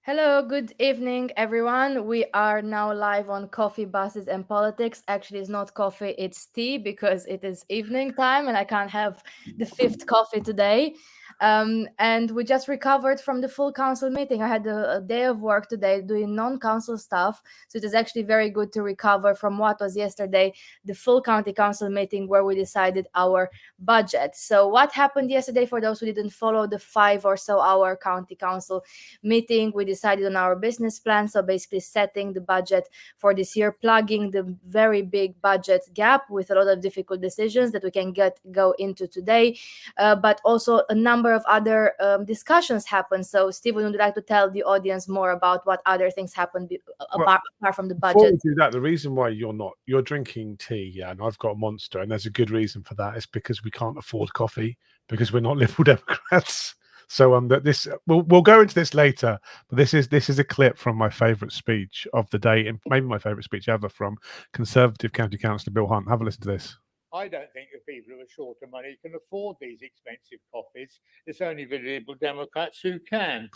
Hello, good evening, everyone. We are now live on Coffee, Buses, and Politics. Actually, it's not coffee, it's tea because it is evening time and I can't have the fifth coffee today. And we just recovered from the full council meeting. I had a day of work today doing non council stuff. So it is actually very good to recover from what was yesterday, the full county council meeting where we decided our budget. So, what happened yesterday for those who didn't follow the 5 or so hour county council meeting? We decided on our business plan, so basically setting the budget for this year, plugging the very big budget gap with a lot of difficult decisions that we can go into today, but also a number of other discussions happened. So Stephen, would you like to tell the audience more about what other things happened Well, apart from the before budget? we do that, the reason why you're drinking tea, yeah, and I've got a Monster, and there's a good reason for that. It's because we can't afford coffee because we're not Liberal Democrats. So that this we'll go into this later, but this is a clip from my favourite speech of the day, and maybe my favourite speech ever from Conservative County Councillor Bill Hunt. Have a listen to this. I don't think the people who are short of money can afford these expensive coffees. It's only the Liberal Democrats who can.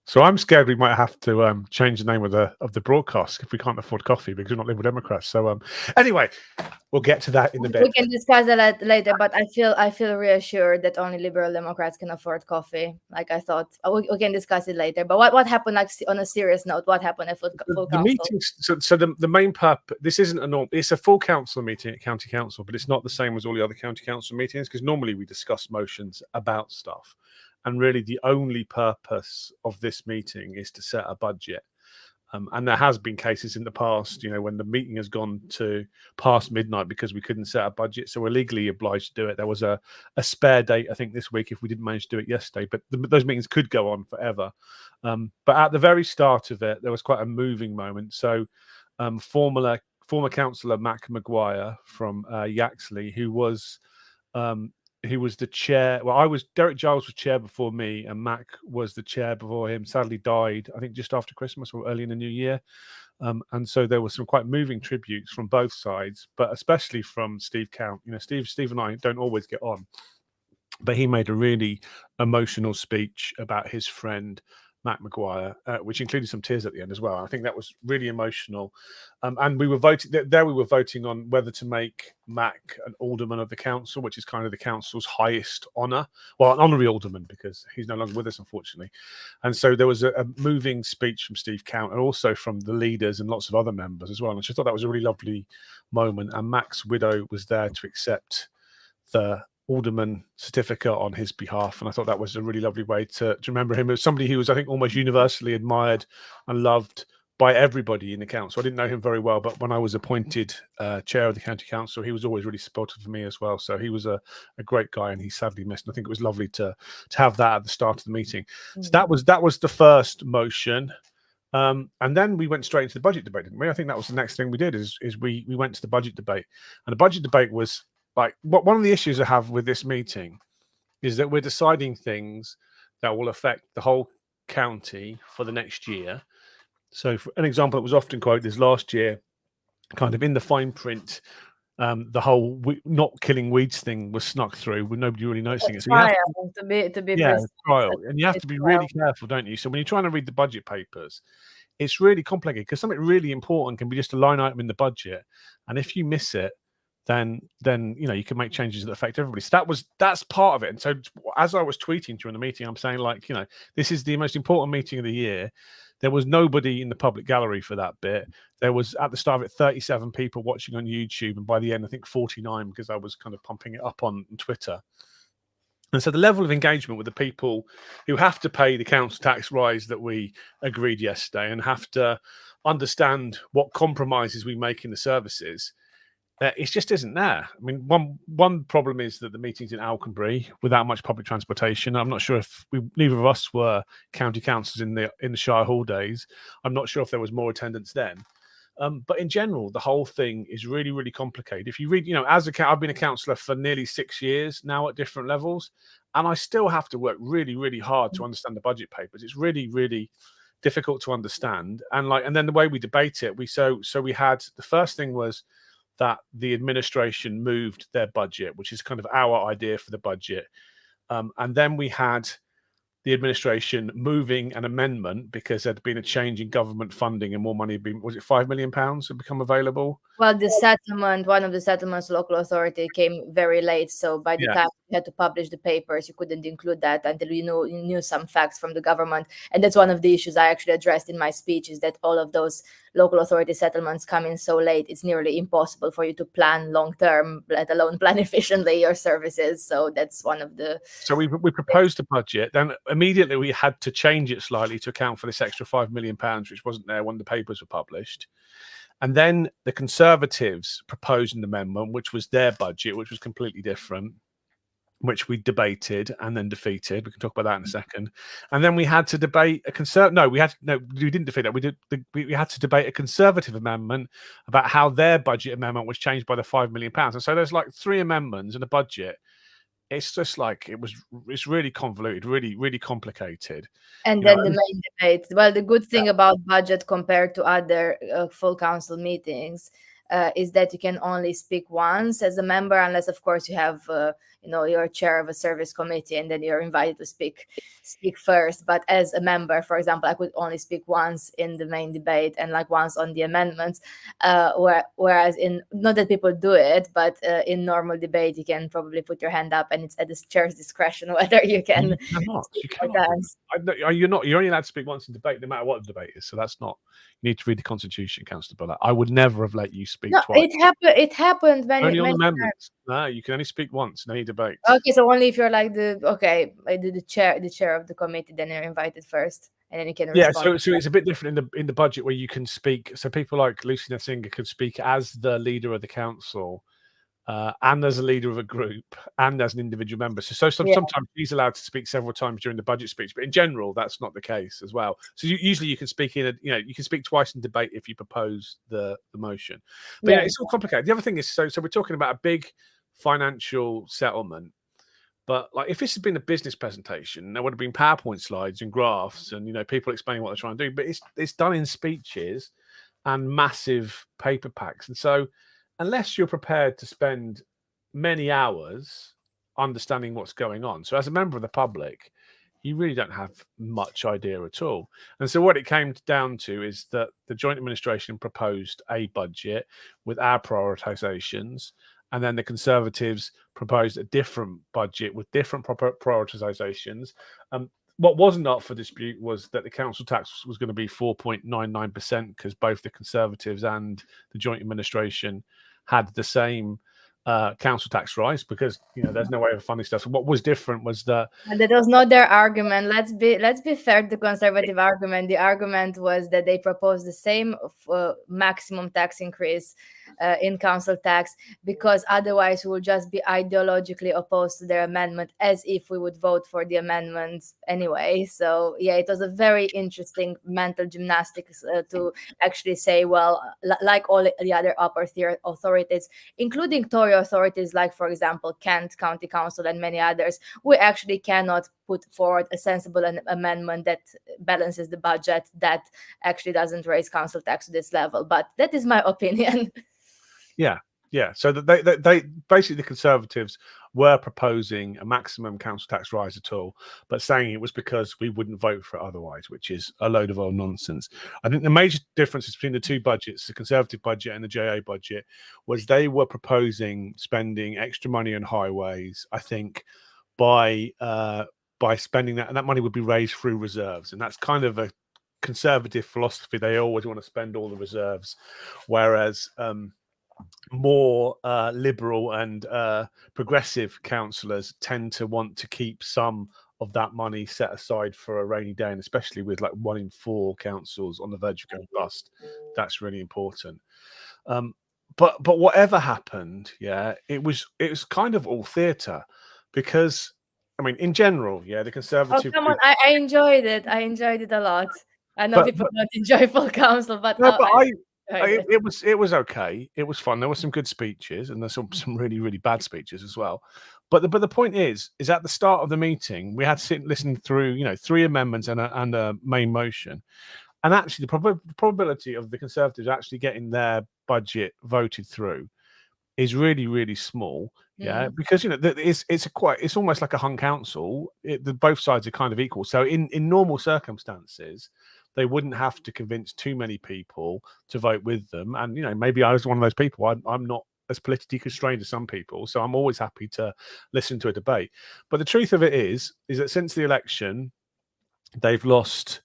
So I'm scared we might have to change the name of the broadcast if we can't afford coffee because we're not Liberal Democrats. So anyway, we'll get to that in a bit. We can discuss that later, but I feel reassured that only Liberal Democrats can afford coffee. Like I thought, we can discuss it later. But what happened? Like on a serious note, what happened at full The council? meetings. So the main purpose. This isn't a normal. It's a full council meeting at county council, but it's not the same as all the other county council meetings because normally we discuss motions about stuff, and really the only purpose of this meeting is to set a budget. And there has been cases in the past, when the meeting has gone to past midnight because we couldn't set a budget, so we're legally obliged to do it. There was a spare date, I think, this week if we didn't manage to do it yesterday, but those meetings could go on forever. But at the very start of it, there was quite a moving moment. So former councillor Mac Maguire from Yaxley, who was the chair. Well, Derek Giles was chair before me, and Mac was the chair before him. Sadly, died I think just after Christmas or early in the new year. And so there were some quite moving tributes from both sides, but especially from Steve Count. Steve and I don't always get on, but he made a really emotional speech about his friend Mac Maguire, which included some tears at the end as well. I think that was really emotional. And we were voting there. We were voting on whether to make Mac an alderman of the council, which is kind of the council's highest honour. Well, an honorary alderman because he's no longer with us, unfortunately. And so there was a moving speech from Steve Count and also from the leaders and lots of other members as well. And I thought that was a really lovely moment. And Mac's widow was there to accept the alderman certificate on his behalf, and I thought that was a really lovely way to remember him as somebody who was, I think, almost universally admired and loved by everybody in the council. I didn't know him very well, but when I was appointed chair of the county council, he was always really supportive of me as well. So he was a great guy, and he's sadly missed. And I think it was lovely to have that at the start of the meeting. So that was the first motion. And then we went straight into the budget debate, didn't we? I think that was the next thing we did is we went to the budget debate, and the budget debate was one of the issues I have with this meeting is that we're deciding things that will affect the whole county for the next year. So, for an example that was often quoted is last year, kind of in the fine print, the whole not killing weeds thing was snuck through with nobody really noticing it. So To be precise, trial, and you have to be really careful, don't you? So when you're trying to read the budget papers, it's really complicated because something really important can be just a line item in the budget, and if you miss it, then you can make changes that affect everybody. So that's part of it. And so as I was tweeting during the meeting, I'm saying this is the most important meeting of the year. There was nobody in the public gallery for that bit. There was at the start of it 37 people watching on YouTube, and by the end I think 49 because I was kind of pumping it up on Twitter. And so the level of engagement with the people who have to pay the council tax rise that we agreed yesterday and have to understand what compromises we make in the services, it just isn't there. I mean, one problem is that the meeting's in Alconbury without much public transportation. I'm not sure if neither of us were county councillors in the Shire Hall days. I'm not sure if there was more attendance then. But in general, the whole thing is really, really complicated. If you read, I've been a councillor for nearly 6 years now at different levels, and I still have to work really, really hard to understand the budget papers. It's really, really difficult to understand. And then the way we debate it, we had the first thing was that the administration moved their budget, which is kind of our idea for the budget. And then we had the administration moving an amendment because there'd been a change in government funding and more money had been, was it £5 million had become available? Well, the settlement, one of the settlements, local authority came very late. So by the Yeah. time you had to publish the papers, you couldn't include that until you knew some facts from the government. And that's one of the issues I actually addressed in my speech, is that all of those local authority settlements come in so late, it's nearly impossible for you to plan long term, let alone plan efficiently your services. So that's one of the. So we proposed a budget, then immediately we had to change it slightly to account for this extra £5 million, which wasn't there when the papers were published. And then the Conservatives proposed an amendment, which was their budget, which was completely different, which we debated and then defeated. We can talk about that in a second. And then we had to debate a we didn't defeat that. We had to debate a Conservative amendment about how their budget amendment was changed by the £5 million. And so there's like 3 amendments in a budget. It's just like it's really convoluted, really, really complicated. And then the main debate. Well, the good thing about budget compared to other full council meetings is that you can only speak once as a member, unless, of course, you have you're chair of a service committee, and then you're invited to speak first. But as a member, for example, I could only speak once in the main debate and like once on the amendments. Whereas in, not that people do it, but in normal debate, you can probably put your hand up, and it's at the chair's discretion whether you can. You cannot. You're only allowed to speak once in debate, no matter what the debate is. So that's not. You need to read the Constitution, Councillor Bullock. I would never have let you speak twice. It happened when only on amendments. No, you can only speak once in any debate. Okay, so only if you're like the chair of the committee, then you're invited first, and then you can respond. Yeah, so it's a bit different in the budget where you can speak. So people like Lucy Nessinger could speak as the leader of the council, and as a leader of a group, and as an individual member. So sometimes he's allowed to speak several times during the budget speech, but in general, that's not the case as well. So usually you can speak you can speak twice in debate if you propose the motion. But it's all complicated. The other thing is, so we're talking about a big financial settlement. But like, if this had been a business presentation, there would have been PowerPoint slides and graphs, and people explaining what they're trying to do. But it's done in speeches and massive paper packs, and so unless you're prepared to spend many hours understanding what's going on, so as a member of the public, you really don't have much idea at all. And so what it came down to is that the Joint Administration proposed a budget with our prioritizations, and then the Conservatives proposed a different budget with different prioritizations. What wasn't up for dispute was that the council tax was going to be 4.99%, because both the Conservatives and the Joint Administration had the same council tax rise, because there's no way of funding stuff. So what was different was that was not their argument. Let's be fair to the Conservative argument. The argument was that they proposed the same maximum tax increase in council tax, because otherwise we would just be ideologically opposed to their amendment, as if we would vote for the amendment anyway. So it was a very interesting mental gymnastics to actually say, well, like all the other upper tier authorities, including Tory authorities like, for example, Kent County Council and many others, we actually cannot put forward a sensible amendment that balances the budget, that actually doesn't raise council tax to this level. But that is my opinion. Yeah. So that they basically, the Conservatives were proposing a maximum council tax rise at all, but saying it was because we wouldn't vote for it otherwise, which is a load of old nonsense. I think the major differences between the two budgets, the Conservative budget and the JA budget, was they were proposing spending extra money on highways, I think, by spending that, and that money would be raised through reserves. And that's kind of a Conservative philosophy. They always want to spend all the reserves, whereas more liberal and progressive councillors tend to want to keep some of that money set aside for a rainy day, and especially with like 1 in 4 councils on the verge of going bust, that's really important. But whatever happened, it was kind of all theatre, because I mean, in general, the Conservative. Oh, come on! I enjoyed it. I enjoyed it a lot. I know people don't enjoy full council, but it was okay. It was fun. There were some good speeches, and there's some really, really bad speeches as well. But the point is at the start of the meeting, we had to sit and listen through 3 amendments and a main motion, and actually the probability of the Conservatives actually getting their budget voted through is really, really small. Yeah, because it's almost like a hung council. Both sides are kind of equal. So in normal circumstances, they wouldn't have to convince too many people to vote with them. And maybe I was one of those people. I'm not as politically constrained as some people, so I'm always happy to listen to a debate. But the truth of it is that since the election, they've lost.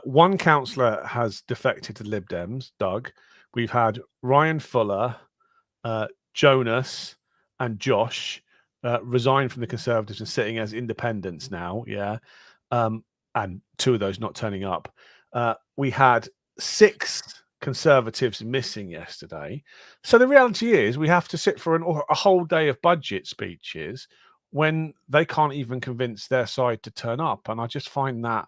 One councillor has defected to Lib Dems, Doug. We've had Ryan Fuller, Jonas, and Josh resign from the Conservatives and sitting as independents now. Yeah. And two of those not turning up. We had 6 Conservatives missing yesterday. So the reality is we have to sit for a whole day of budget speeches when they can't even convince their side to turn up. And I just find that,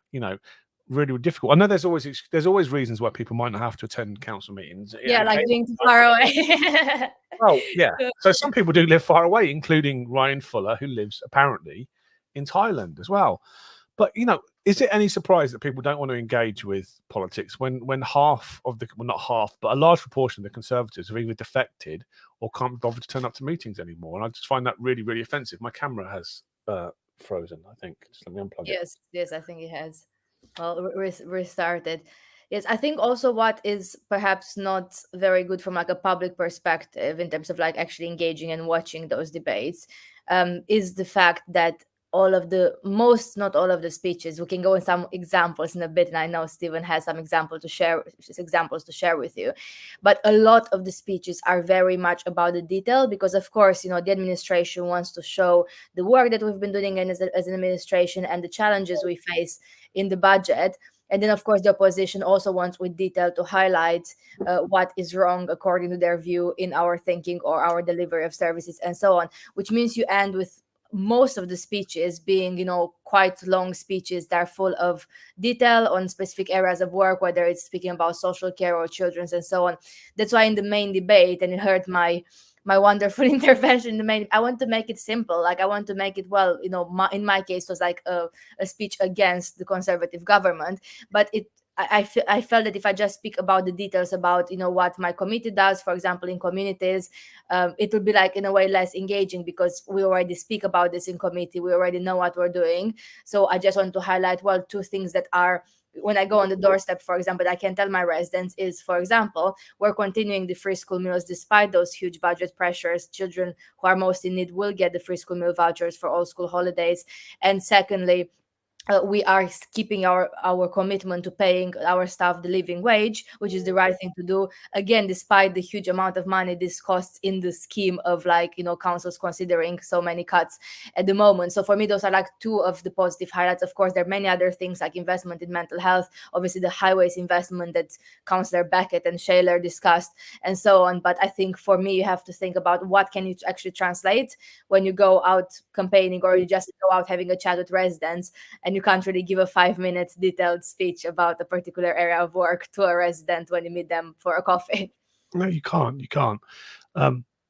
really difficult. I know there's always reasons why people might not have to attend council meetings. Yeah, like being too far away. Oh, yeah. So some people do live far away, including Ryan Fuller, who lives apparently in Thailand as well. But is it any surprise that people don't want to engage with politics when half of not half, but a large proportion of the Conservatives have either defected or can't bother to turn up to meetings anymore? And I just find that really, really offensive. My camera has frozen, I think. Just let me unplug it. Yes, I think it has. Well, restarted. Yes, I think also what is perhaps not very good from like a public perspective in terms of like actually engaging and watching those debates, is the fact that not all of the speeches, we can go in some examples in a bit, and I know Stephen has some examples to share with you, but a lot of the speeches are very much about the detail, because of course the administration wants to show the work that we've been doing as an administration and the challenges we face in the budget. And then, of course, the opposition also wants with detail to highlight what is wrong according to their view in our thinking or our delivery of services and so on, which means you end with most of the speeches being quite long speeches that are full of detail on specific areas of work, whether it's speaking about social care or children's and so on. That's why in the main debate, and you heard my wonderful intervention in the main, I want to make it simple. Like, I want to make it, well, in my case, it was like a speech against the Conservative government, but I felt that if I just speak about the details about what my committee does, for example, in communities, it will be like in a way less engaging, because we already speak about this in committee. We already know what we're doing. So I just want to highlight, well, 2 things that are, when I go on the doorstep, for example, I can tell my residents is, for example, we're continuing the free school meals despite those huge budget pressures. Children who are most in need will get the free school meal vouchers for all school holidays. And secondly, we are keeping our commitment to paying our staff the living wage, which is the right thing to do. Again, despite the huge amount of money this costs in the scheme of councils considering so many cuts at the moment. So for me, those are like 2 of the positive highlights. Of course, there are many other things like investment in mental health, obviously the highways investment that Councillor Beckett and Shaler discussed, and so on. But I think for me, you have to think about what can you actually translate when you go out campaigning, or you just go out having a chat with residents, and you can't really give a 5 minutes detailed speech about a particular area of work to a resident when you meet them for a coffee. No, you can't. You can't.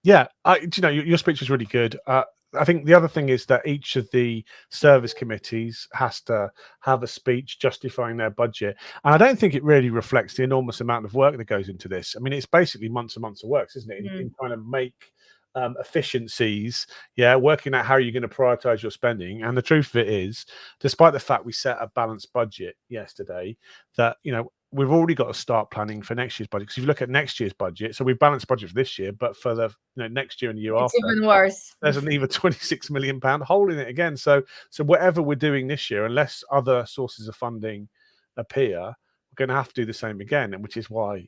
Yeah, your speech was really good. I think the other thing is that each of the service committees has to have a speech justifying their budget. And I don't think it really reflects the enormous amount of work that goes into this. I mean, it's basically months and months of work, isn't it? In trying to make efficiencies, working out how you're going to prioritize your spending. And the truth of it is, despite the fact we set a balanced budget yesterday, that we've already got to start planning for next year's budget. Because if you look at next year's budget, so we've balanced budget for this year, but for the next year and the year it's after, even worse. There's an even £26 million hole in it again. So whatever we're doing this year, unless other sources of funding appear, we're going to have to do the same again. And which is why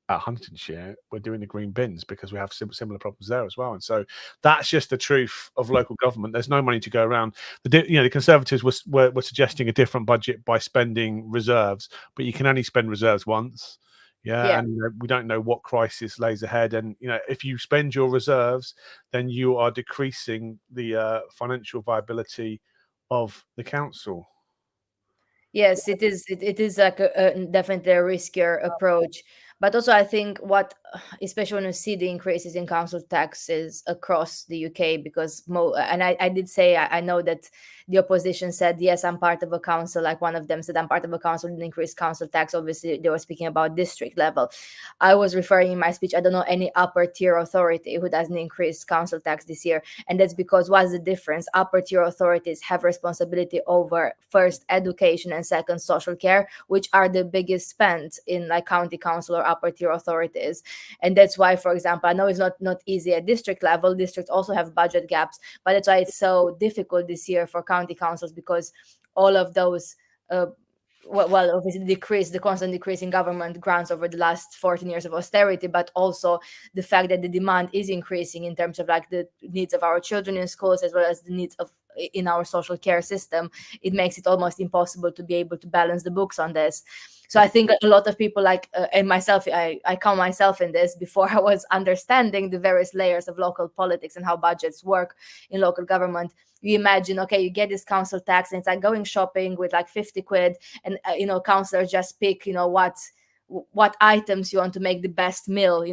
at Huntingdonshire we're doing the green bins, because we have similar problems there as well. And so that's just the truth of local government. There's no money to go around. The Conservatives were suggesting a different budget by spending reserves, but you can only spend reserves once. And we don't know what crisis lays ahead. And if you spend your reserves, then you are decreasing the financial viability of the council. Yes, it is. It is like definitely a riskier approach. But also, I think what, especially when you see the increases in council taxes across the UK, because and I did say, I know that the opposition said, yes, I'm part of a council. Like one of them said, I'm part of a council with increased council tax. Obviously, they were speaking about district level. I was referring in my speech, I don't know any upper tier authority who doesn't increase council tax this year. And that's because what's the difference? Upper tier authorities have responsibility over first education and second social care, which are the biggest spend in like county council or upper tier authorities. And that's why, for example, I know it's not easy at district level. Districts also have budget gaps, but that's why it's so difficult this year for county councils, because all of those well, obviously the constant decrease in government grants over the last 14 years of austerity, but also the fact that the demand is increasing in terms of like the needs of our children in schools, as well as the needs of in our social care system. It makes it almost impossible to be able to balance the books on this. So I think a lot of people, like and myself, I count myself in this, before I was understanding the various layers of local politics and how budgets work in local government. You imagine, okay, you get this council tax, and it's like going shopping with like 50 quid, and councillors just pick what items you want to make the best meal,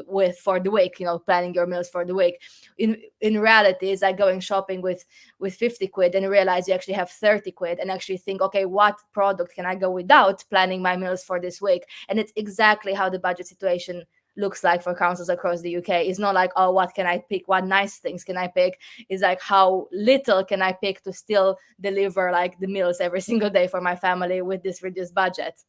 with for the week, planning your meals for the week. In reality, it's like going shopping with 50 quid, and realize you actually have 30 quid, and actually think, okay, what product can I go without, planning my meals for this week. And it's exactly how the budget situation looks like for councils across the UK. It's not like, oh, what can I pick, what nice things can I pick? It's like, how little can I pick to still deliver like the meals every single day for my family with this reduced budget.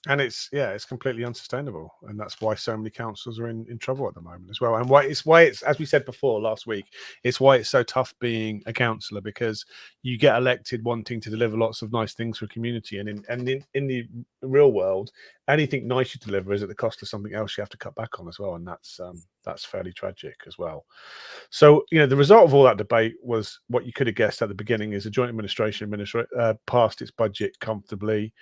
And it's completely unsustainable, and that's why so many councils are in trouble at the moment as well. And why it's as we said before last week, it's why it's so tough being a councillor, because you get elected wanting to deliver lots of nice things for a community, and in the real world, anything nice you deliver is at the cost of something else you have to cut back on as well, and that's fairly tragic as well. So the result of all that debate was what you could have guessed at the beginning: is the joint administration passed its budget comfortably,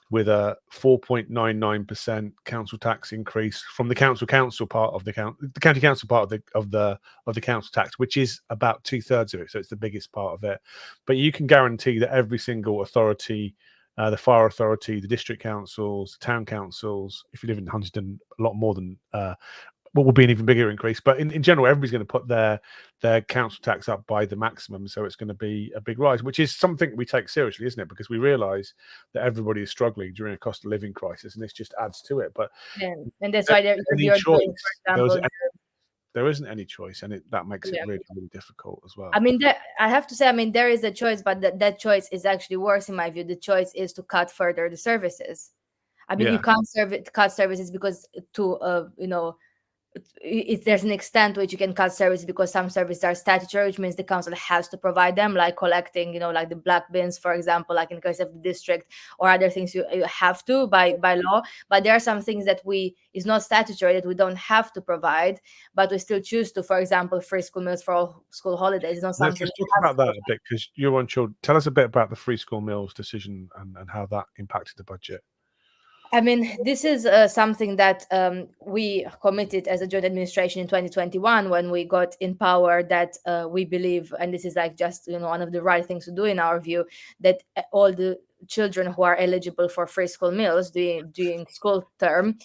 with a 4.99% council tax increase from the council part of the county council part of the council tax, which is about 2/3 of it. So it's the biggest part of it. But you can guarantee that every single authority, the fire authority, the district councils, the town councils, if you live in Huntingdon, a lot more than what will be an even bigger increase. But in general, everybody's going to put their council tax up by the maximum. So it's going to be a big rise, which is something we take seriously, isn't it? Because we realise that everybody is struggling during a cost of living crisis, and this just adds to it. But and that's why you're doing, for example, there isn't any choice, and that makes it really, really difficult as well. I mean, I have to say, I mean, there is a choice, but that choice is actually worse in my view. The choice is to cut further the services. I mean, you can't cut services because there's an extent to which you can cut services, because some services are statutory, which means the council has to provide them, like collecting, like the black bins, for example, like in the case of the district, or other things you have to by law. But there are some things that is not statutory, that we don't have to provide, but we still choose to. For example, free school meals for all school holidays is not something. Let's talk about that a bit, because you're on children. Tell us a bit about the free school meals decision and how that impacted the budget. I mean, this is something that we committed as a joint administration in 2021 when we got in power, that we believe, and this is like just one of the right things to do in our view, that all the children who are eligible for free school meals during school term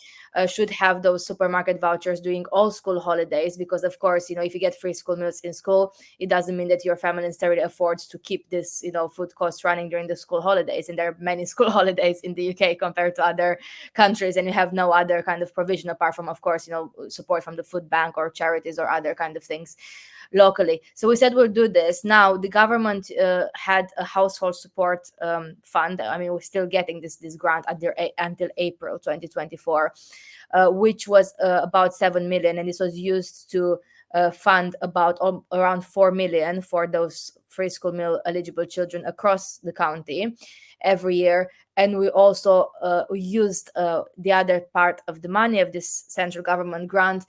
should have those supermarket vouchers during all school holidays. Because of course, if you get free school meals in school, it doesn't mean that your family necessarily affords to keep this food costs running during the school holidays. And there are many school holidays in the UK compared to other countries, and you have no other kind of provision apart from, of course, support from the food bank or charities or other kind of things locally. So we said we'll do this. Now the government had a household support fund. I mean, we're still getting this grant until April 2024, which was about 7 million, and this was used to fund around 4 million for those free school meal eligible children across the county every year. And we also used the other part of the money of this central government grant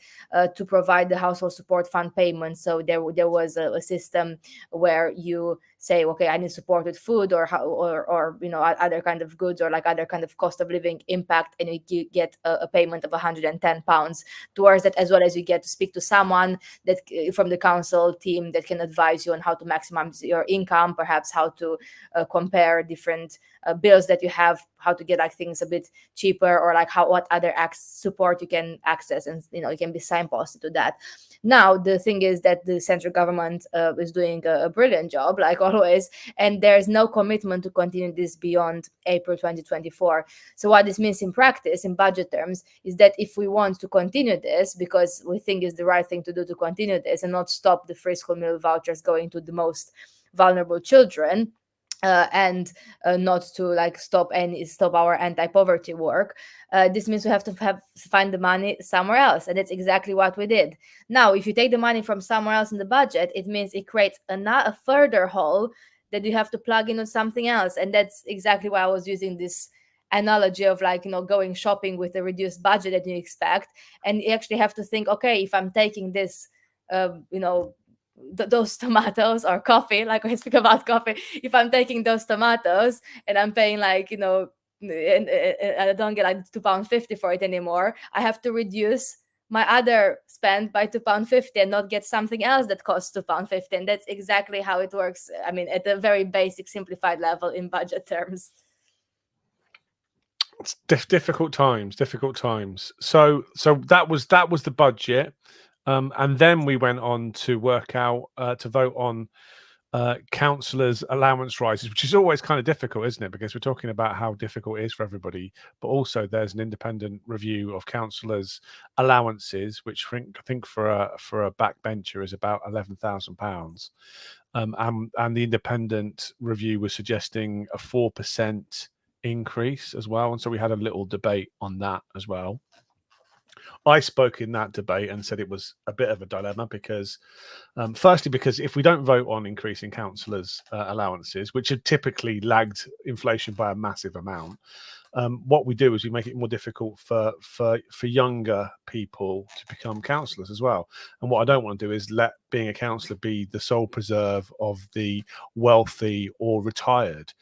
to provide the household support fund payment. So there was a system where you say, okay, I need support with food or other kind of goods, or like other kind of cost of living impact, and you get a payment of £110 towards that, as well as you get to speak to someone that from the council team that can advise you on how to maximize your income, perhaps how to compare different bills that you have, how to get like things a bit cheaper, or like what other support you can access, and you can be signposted to that. Now the thing is that the central government is doing a brilliant job, like always, and there's no commitment to continue this beyond April 2024. So what this means in practice, in budget terms, is that if we want to continue this, because we think is the right thing to do to continue this and not stop the free school meal vouchers going to the most vulnerable children, and not to like stop our anti-poverty work, this means we have to find the money somewhere else, and that's exactly what we did. Now if you take the money from somewhere else in the budget, it means it creates a further hole that you have to plug into something else. And that's exactly why I was using this analogy of like going shopping with a reduced budget that you expect, and you actually have to think, okay, if I'm taking this those tomatoes or coffee, like I speak about coffee, if I'm taking those tomatoes and I'm paying like and I don't get like £2.50 for it anymore, I have to reduce my other spend by £2.50 and not get something else that costs £2.50. And that's exactly how it works, I mean, at a very basic simplified level in budget terms. It's difficult times. So that was the budget. And then we went on to work out to vote on councillors' allowance rises, which is always kind of difficult, isn't it? Because we're talking about how difficult it is for everybody, but also there's an independent review of councillors' allowances, which I think for a backbencher is about £11,000. And the independent review was suggesting a 4% increase as well, and so we had a little debate on that as well. I spoke in that debate and said it was a bit of a dilemma because, firstly, because if we don't vote on increasing councillors' allowances, which had typically lagged inflation by a massive amount, what we do is we make it more difficult for younger people to become councillors as well. And what I don't want to do is let being a councillor be the sole preserve of the wealthy or retired,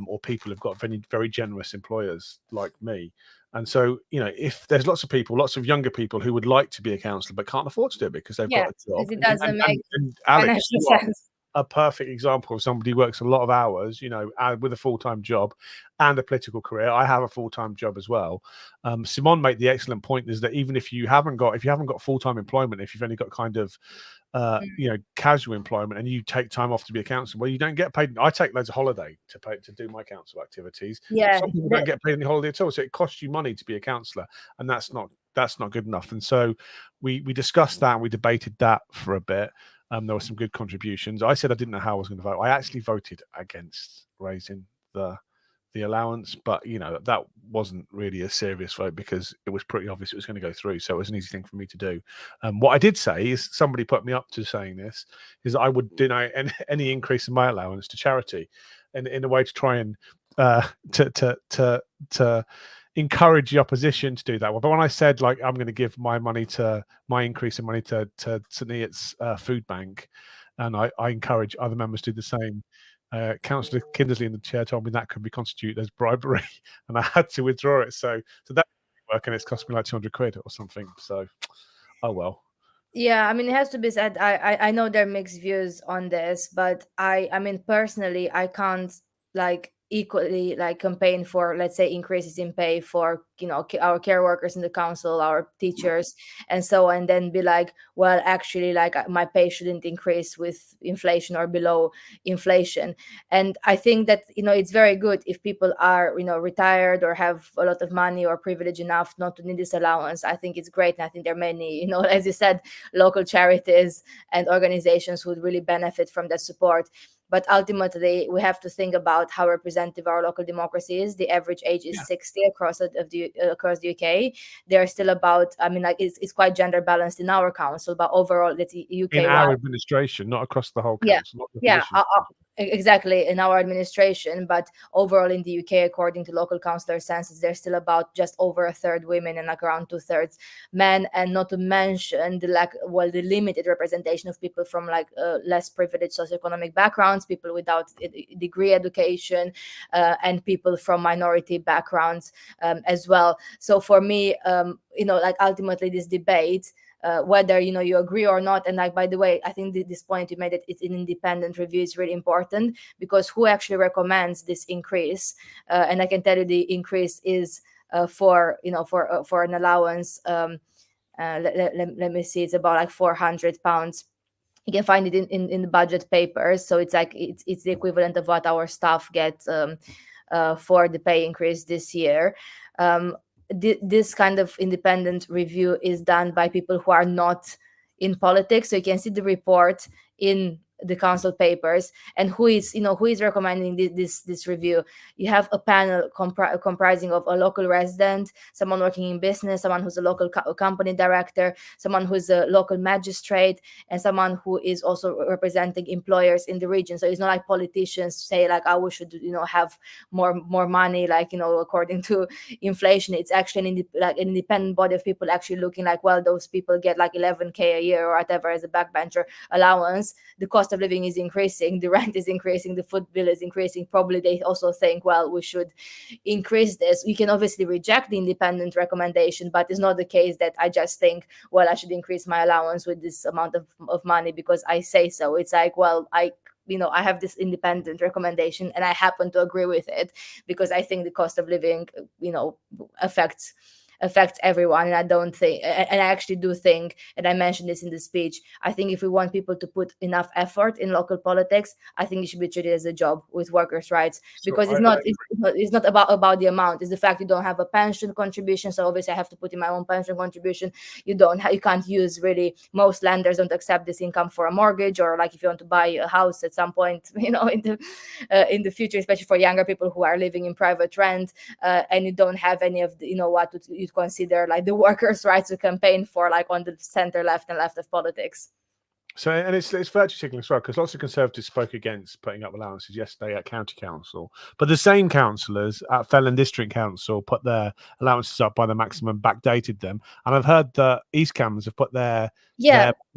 or people who've got very, very generous employers like me. And so, if there's lots of younger people who would like to be a councillor but can't afford to do it because they've got a job. It doesn't make Alex, financial sense. A perfect example of somebody who works a lot of hours, with a full-time job and a political career. I have a full-time job as well. Simone made the excellent point is that even if you haven't got full-time employment, if you've only got kind of casual employment and you take time off to be a councillor, well, you don't get paid. I take loads of holiday to do my council activities. Some people don't get paid any holiday at all, so it costs you money to be a councillor, and that's not good enough. And so we discussed that and we debated that for a bit. There were some good contributions. I said I didn't know how I was going to vote. I actually voted against raising the allowance, but that wasn't really a serious vote because it was pretty obvious it was going to go through, so it was an easy thing for me to do. What I did say is, somebody put me up to saying this, is that I would deny any increase in my allowance to charity, in a way to try and to encourage the opposition to do that. But when I said like I'm going to give my increase in money to St Neots food bank, and I encourage other members to do the same, Councillor Kindersley in the chair told me that could be constituted as bribery, and I had to withdraw it. So that didn't work, and it's cost me like £200 or something. So, oh well. Yeah, I mean, it has to be said. I know there are mixed views on this, but I mean, personally, I can't like equally like campaign for, let's say, increases in pay for our care workers in the council, our teachers, and so on, and then be like, well, actually, like my pay shouldn't increase with inflation or below inflation. And I think that it's very good if people are retired or have a lot of money or privileged enough not to need this allowance. I think it's great, and I think there are many as you said, local charities and organizations who would really benefit from that support. But ultimately, we have to think about how representative our local democracy is. The average age is 60 across the UK. They're still about, I mean, like it's quite gender balanced in our council, but overall, it's UK. In our administration, not across the whole council. Exactly, in our administration, but overall in the UK, according to local councillor census, there's still about just over a third women and like around 2/3 men, and not to mention the limited representation of people from like less privileged socioeconomic backgrounds, people without degree education, and people from minority backgrounds as well. So for me, like ultimately this debate whether you agree or not. And like, by the way, I think this point you made, that it's an independent review, is really important, because who actually recommends this increase? And I can tell you the increase is for for an allowance. Let me see, it's about like £400. You can find it in the budget papers. So it's like it's the equivalent of what our staff get for the pay increase this year. This kind of independent review is done by people who are not in politics. So you can see the report in the council papers, and who is recommending this review. You have a panel comprising of a local resident, someone working in business, someone who's a local company director, someone who's a local magistrate, and someone who is also representing employers in the region. So it's not like politicians say like, oh, we should have more money, like according to inflation. It's actually an independent body of people actually looking like, well, those people get like 11K a year or whatever as a backbencher allowance. The cost of living is increasing, the rent is increasing, the food bill is increasing. Probably they also think, well, we should increase this. We can obviously reject the independent recommendation, but it's not the case that I just think, well, I should increase my allowance with this amount of money because I say so. It's like, well, I have this independent recommendation and I happen to agree with it because I think the cost of living affects everyone. And I don't think, and I actually do think, and I mentioned this in the speech, I think if we want people to put enough effort in local politics, I think it should be treated as a job with workers' rights, because it's not about the amount. It's the fact you don't have a pension contribution. So obviously I have to put in my own pension contribution. You can't use, really, most lenders don't accept this income for a mortgage, or like if you want to buy a house at some point in the future, especially for younger people who are living in private rent, and you don't have any of the what you'd consider like the workers' rights to campaign for, like on the center left and left of politics. So, and it's virtue signaling as well, because lots of Conservatives spoke against putting up allowances yesterday at County Council, but the same councillors at Felon District Council put their allowances up by the maximum, backdated them, and I've heard that East Cams have put their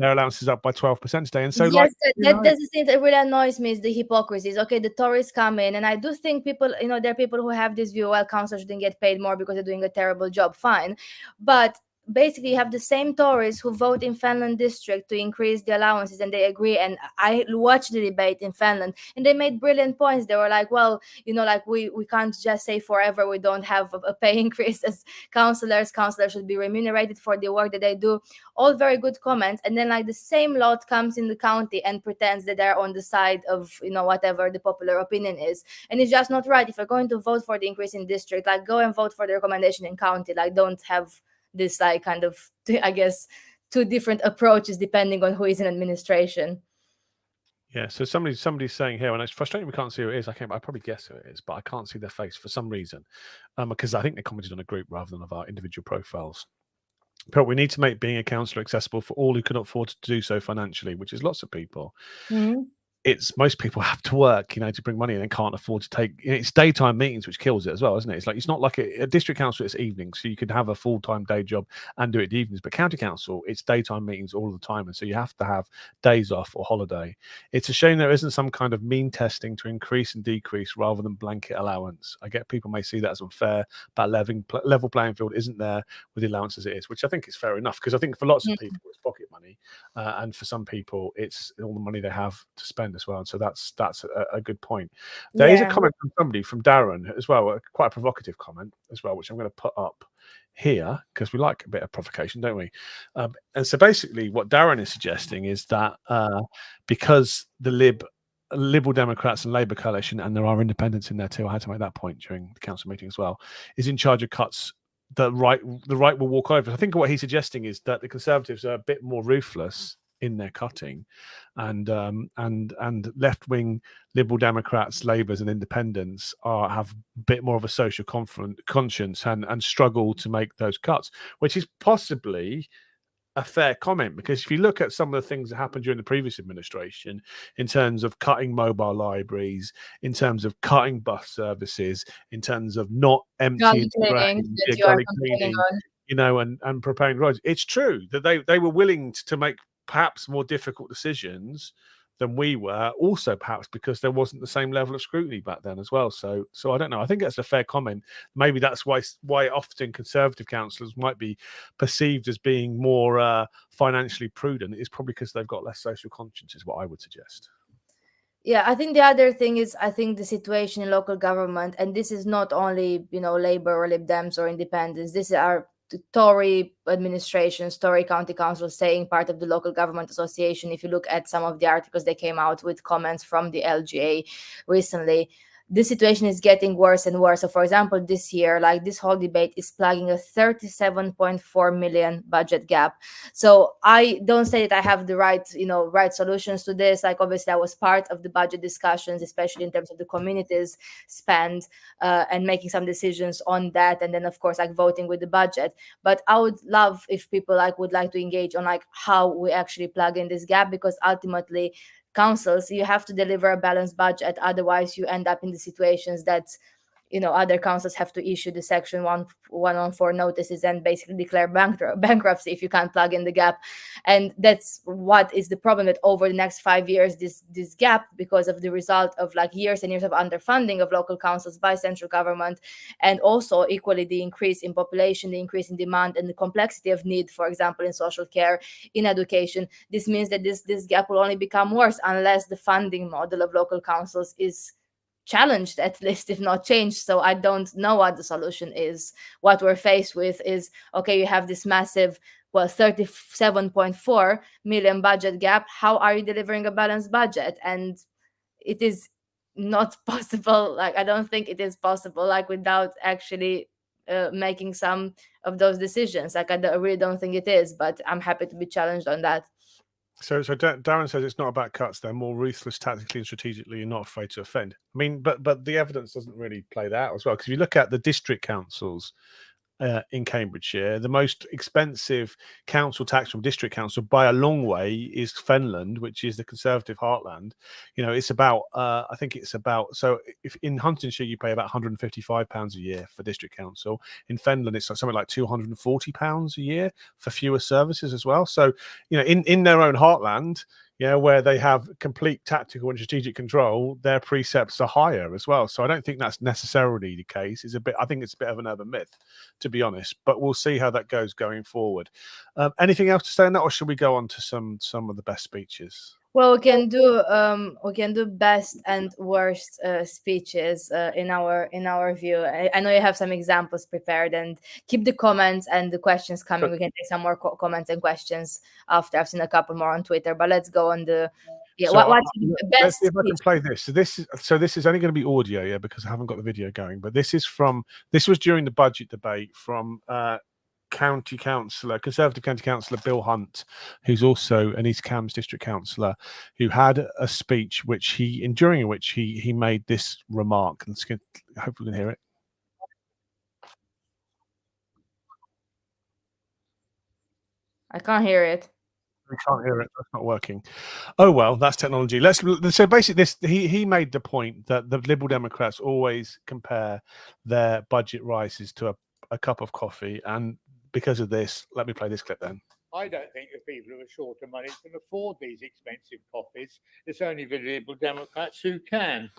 allowances up by 12% today. And so, yes, that's the thing that really annoys me, is the hypocrisy. Okay, the Tories come in, and I do think people, there are people who have this view, well, councillors shouldn't get paid more because they're doing a terrible job. Fine, but basically you have the same Tories who vote in Finland district to increase the allowances, and they agree. And I watched the debate in Finland, and they made brilliant points. They were like, well, like we can't just say forever we don't have a pay increase as councillors should be remunerated for the work that they do. All very good comments. And then like the same lot comes in the county and pretends that they're on the side of whatever the popular opinion is, and it's just not right. If you're going to vote for the increase in district, like go and vote for the recommendation in county. Like don't have this like kind of, I guess, two different approaches depending on who is in administration. Yeah, so somebody's saying here, and it's frustrating we can't see who it is. I probably guess who it is, but I can't see their face for some reason, because I think they commented on a group rather than of our individual profiles. But we need to make being a councillor accessible for all who can afford to do so financially, which is lots of people. Mm-hmm. It's most people have to work, to bring money in and can't afford to take. It's daytime meetings, which kills it as well, isn't it? It's not like a district council. It's evenings, so you could have a full-time day job and do it in the evenings. But county council, it's daytime meetings all the time, and so you have to have days off or holiday. It's a shame there isn't some kind of mean testing to increase and decrease rather than blanket allowance. I get people may see that as unfair, but level playing field isn't there with the allowance as it is, which I think is fair enough, because I think for lots of people it's pocket money, and for some people it's all the money they have to spend as well. And so that's a good point. There is a comment from somebody, from Darren as well, quite a provocative comment as well, which I'm going to put up here because we like a bit of provocation, don't we? And so basically what Darren is suggesting is that because the Liberal Democrats and Labour coalition, and there are independents in there too, I had to make that point during the council meeting as well, is in charge of cuts, the right will walk over. I think what he's suggesting is that the Conservatives are a bit more ruthless in their cutting, and left-wing Liberal Democrats, Labours and Independents have a bit more of a social conscience and struggle to make those cuts, which is possibly a fair comment, because if you look at some of the things that happened during the previous administration in terms of cutting mobile libraries, in terms of cutting bus services, in terms of not emptying gully cleaning, and preparing roads, it's true that they were willing to make perhaps more difficult decisions than we were, also perhaps because there wasn't the same level of scrutiny back then as well. So I don't know. I think that's a fair comment. Maybe that's why often Conservative councillors might be perceived as being more financially prudent. Is probably because they've got less social conscience, is what I would suggest. Yeah, I think the other thing is, I think the situation in local government, and this is not only, Labour or Lib Dems or Independents. This is our Tory administrations, Tory county councils saying part of the local government association. If you look at some of the articles, they came out with comments from the LGA recently. This situation is getting worse and worse. So, for example, this year, like this whole debate is plugging a 37.4 million budget gap. So I don't say that I have the right solutions to this. Like, obviously, I was part of the budget discussions, especially in terms of the communities spend and making some decisions on that, and then of course like voting with the budget. But I would love if people would like to engage on how we actually plug in this gap, because ultimately councils, you have to deliver a balanced budget, otherwise you end up in the situations that other councils have to issue the section 114 notices and basically declare bankruptcy if you can't plug in the gap. And that's what is the problem, that over the next 5 years, this gap, because of the result of years and years of underfunding of local councils by central government, and also equally the increase in population, the increase in demand, and the complexity of need, for example, in social care, in education. This means that this gap will only become worse unless the funding model of local councils is challenged, at least, if not changed. So I don't know what the solution is. What we're faced with is, okay, you have this massive, 37.4 million budget gap. How are you delivering a balanced budget? And it is not possible. I don't think it is possible, without actually making some of those decisions. I really don't think it is, but I'm happy to be challenged on that. So Darren says it's not about cuts; they're more ruthless tactically and strategically, and not afraid to offend. I mean, but the evidence doesn't really play that out as well. Because if you look at the district councils in Cambridgeshire, the most expensive council tax from district council by a long way is Fenland, which is the Conservative heartland. It's about I think it's about, so if in Huntingdonshire you pay about £155 a year for district council, in Fenland it's something like £240 a year for fewer services as well. So in their own heartland, where they have complete tactical and strategic control, their precepts are higher as well. So I don't think that's necessarily the case. I think it's a bit of an urban myth, to be honest. But we'll see how that goes going forward. Anything else to say on that, or should we go on to some of the best speeches? Well, we can do best and worst speeches in our view. I know you have some examples prepared, and keep the comments and the questions coming. We can take some more comments and questions after. I've seen a couple more on Twitter, but let's go on the what's the best. Let's see if I can play this. So this is only going to be audio, because I haven't got the video going. But this was during the budget debate from Conservative County Councillor Bill Hunt, who's also an East Cambs district councillor, who had a speech during which he made this remark. And hopefully we can hear it. I can't hear it. We can't hear it. That's not working. Oh well, that's technology. So basically, he made the point that the Liberal Democrats always compare their budget rises to a cup of coffee, and because of this, let me play this clip then. I don't think the people who are short of money can afford these expensive coffees. It's only the Liberal Democrats who can.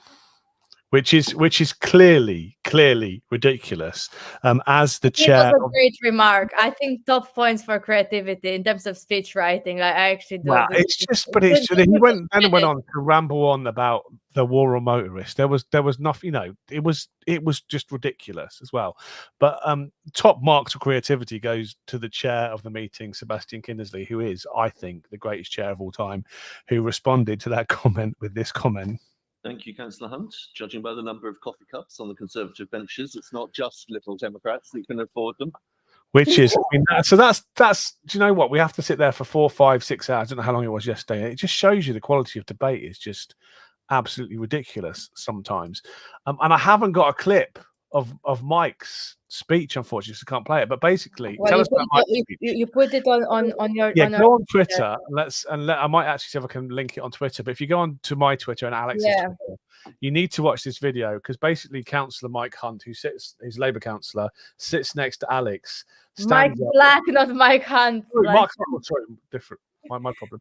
Which is clearly ridiculous. As the chair, it was a great remark. I think top points for creativity in terms of speech writing. I actually do. Well, it's just, but he went on to ramble on about the war on motorists. There was nothing, it was just ridiculous as well. But top marks for creativity goes to the chair of the meeting, Sebastian Kindersley, who is, I think, the greatest chair of all time, who responded to that comment with this comment. Thank you, Councillor Hunt. Judging by the number of coffee cups on the Conservative benches, it's not just Liberal Democrats that can afford them. Which is, so that's. Do you know what? We have to sit there for 4, 5, 6 hours. I don't know how long it was yesterday. It just shows you the quality of debate is just absolutely ridiculous sometimes. And I haven't got a clip of Mike's speech, unfortunately, so I can't play it. But basically, tell us about Mike's speech. You put it on your go on Twitter. I might actually see if I can link it on Twitter. But if you go on to my Twitter and Alex's Twitter, you need to watch this video, because basically Councillor Mike Hunt, who's Labour councillor, sits next to Alex. Mike Black, not Mike Hunt. Sorry, different. My problem.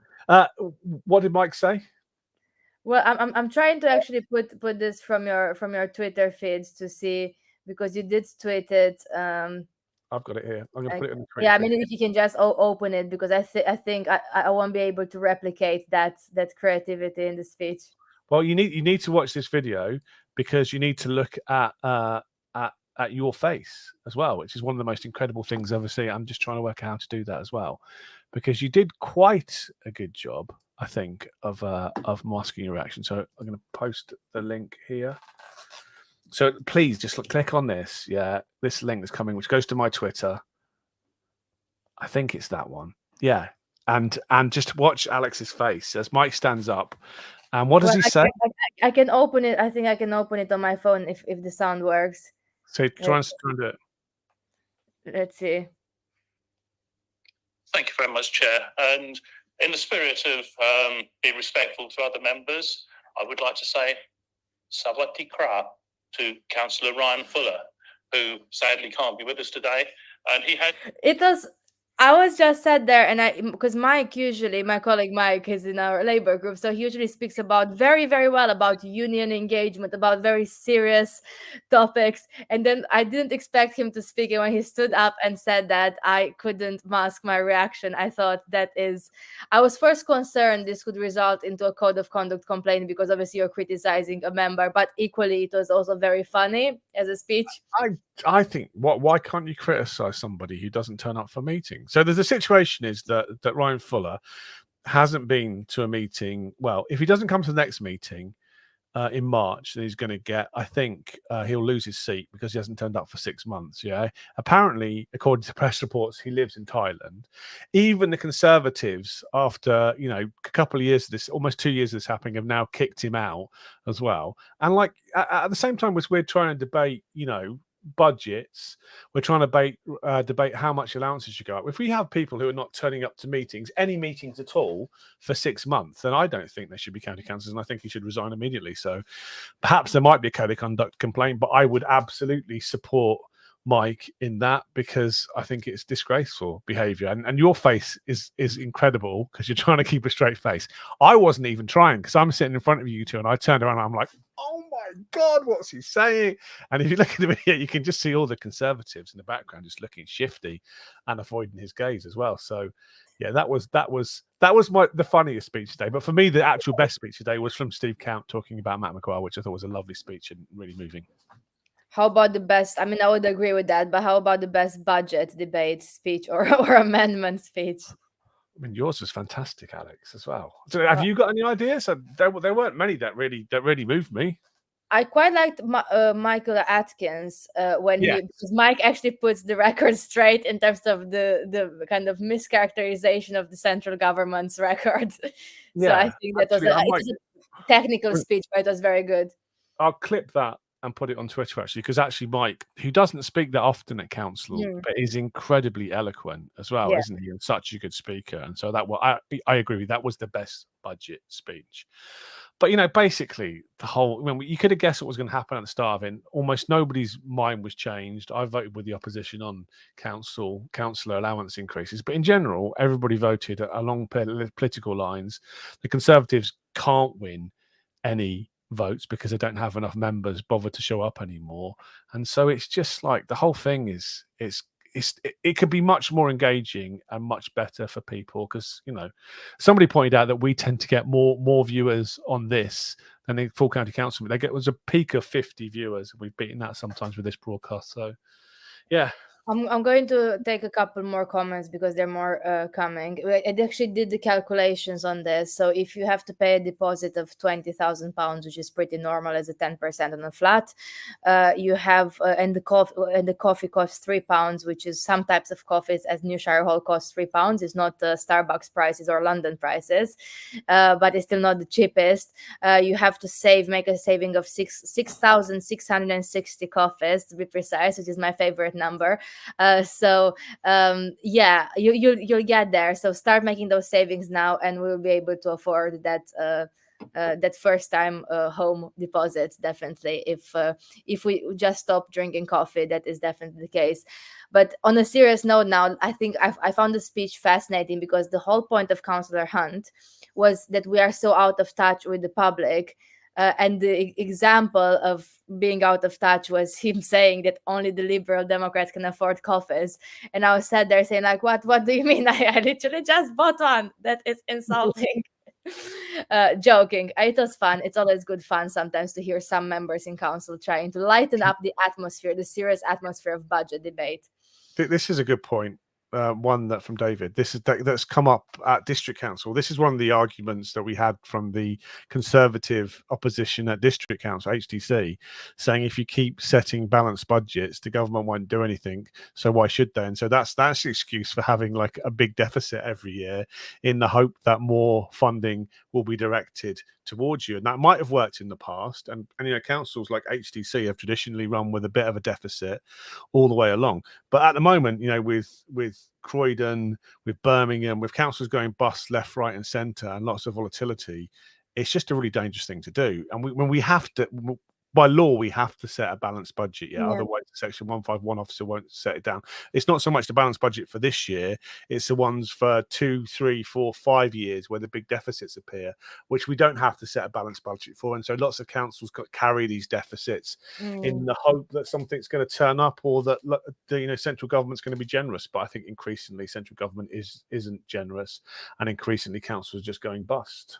What did Mike say? Well, I'm trying to actually put this from your Twitter feeds to see, because you did tweet it. I've got it here. I'm going to put it in the tweet Yeah, I feed. mean, if you can just open it, because I think I won't be able to replicate that creativity in the speech. Well, you need to watch this video because you need to look at your face as well, which is one of the most incredible things I've ever seen. I'm just trying to work out how to do that as well, because you did quite a good job, I think, of masking your reaction. So I'm going to post the link here. So please just click on this. Yeah, this link is coming, which goes to my Twitter. I think it's that one. Yeah, and just watch Alex's face as Mike stands up. And what does Well, he say? I can open it. I think I can open it on my phone if the sound works. So try and do it. Let's see. Thank you very much, Chair. And in the spirit of being respectful to other members, I would like to say Savati Kra to Councillor Ryan Fuller, who sadly can't be with us today. And he had... I was just sat there, and because Mike, usually my colleague Mike, is in our labor group, so he usually speaks about very, very well about union engagement, about very serious topics. And then I didn't expect him to speak, and when he stood up and said that, I couldn't mask my reaction. I thought I was first concerned this could result into a code of conduct complaint, because obviously you're criticizing a member, but equally it was also very funny as a speech. I think why can't you criticize somebody who doesn't turn up for meetings? So there's a situation is that Ryan Fuller hasn't been to a meeting. Well, if he doesn't come to the next meeting in March, then he's going to get, I think he'll lose his seat because he hasn't turned up for 6 months. Yeah. Apparently, according to press reports, he lives in Thailand. Even the Conservatives, after, a couple of years of this, almost 2 years of this happening, have now kicked him out as well. And like at the same time, we're trying to debate, budgets, we're trying to debate how much allowances should go up. If we have people who are not turning up to meetings, any meetings at all, for 6 months, then I don't think they should be county councillors, and I think he should resign immediately. So perhaps there might be a code of conduct complaint, but I would absolutely support Mike in that, because I think it's disgraceful behavior. And your face is incredible because you're trying to keep a straight face. I wasn't even trying, because I'm sitting in front of you two, and I turned around and I'm like, oh my God, what's he saying? And if you look at the video, you can just see all the Conservatives in the background just looking shifty and avoiding his gaze as well. So yeah, that was the funniest speech today. But for me, the actual best speech today was from Steve Count talking about Matt McGuire, which I thought was a lovely speech and really moving. How about the best? I mean, I would agree with that, but how about the best budget debate speech or amendment speech? I mean, yours was fantastic, Alex, as well. So have you got any ideas? There weren't many that really moved me. I quite liked Michael Atkins because Mike actually puts the record straight in terms of the kind of mischaracterization of the central government's record. So I think that was a technical speech, but it was very good. I'll clip that and put it on Twitter, actually, because actually Mike, who doesn't speak that often at council, but is incredibly eloquent as well, isn't he? And such a good speaker. And so I agree with you. That was the best budget speech. But basically you could have guessed what was going to happen at the start of it. Almost nobody's mind was changed. I voted with the opposition on councillor allowance increases, but in general, everybody voted along political lines. The Conservatives can't win any votes because they don't have enough members bothered to show up anymore, and so it's just like the whole thing it could be much more engaging and much better for people, because somebody pointed out that we tend to get more viewers on this than the full county council. It was a peak of 50 viewers. We've beaten that sometimes with this broadcast. So yeah. I'm going to take a couple more comments because there are more coming. I actually did the calculations on this. So if you have to pay a deposit of £20,000, which is pretty normal as a 10% on a flat, you have and the coffee costs £3, which is some types of coffees, as New Shire Hall costs £3. It's not Starbucks prices or London prices, but it's still not the cheapest. You have to make a saving of 6,660 coffees, to be precise, which is my favorite number. You'll get there. So start making those savings now, and we'll be able to afford that that first time home deposits. Definitely, if we just stop drinking coffee, that is definitely the case. But on a serious note, now I think I found the speech fascinating, because the whole point of Councillor Hunt was that we are so out of touch with the public. And the example of being out of touch was him saying that only the Liberal Democrats can afford coffees. And I was sat there saying, like, what do you mean? I literally just bought one. That is insulting. Joking. It was fun. It's always good fun sometimes to hear some members in council trying to lighten up the atmosphere, the serious atmosphere of budget debate. This is a good point. One that from David. That's come up at district council. This is one of the arguments that we had from the Conservative opposition at district council, HDC, saying if you keep setting balanced budgets, the government won't do anything. So why should they? And so that's the excuse for having like a big deficit every year, in the hope that more funding will be directed towards you. And that might have worked in the past. And councils like HDC have traditionally run with a bit of a deficit all the way along. But at the moment, with Croydon, with Birmingham, with councils going bust left, right, and centre, and lots of volatility, it's just a really dangerous thing to do. And when we have to, by law, we have to set a balanced budget. Yeah. Otherwise, the Section 151 officer won't set it down. It's not so much the balanced budget for this year; it's the ones for 2, 3, 4, 5 years where the big deficits appear, which we don't have to set a balanced budget for. And so, lots of councils carry these deficits in the hope that something's going to turn up, or that the central government's going to be generous. But I think increasingly, central government isn't generous, and increasingly, councils are just going bust.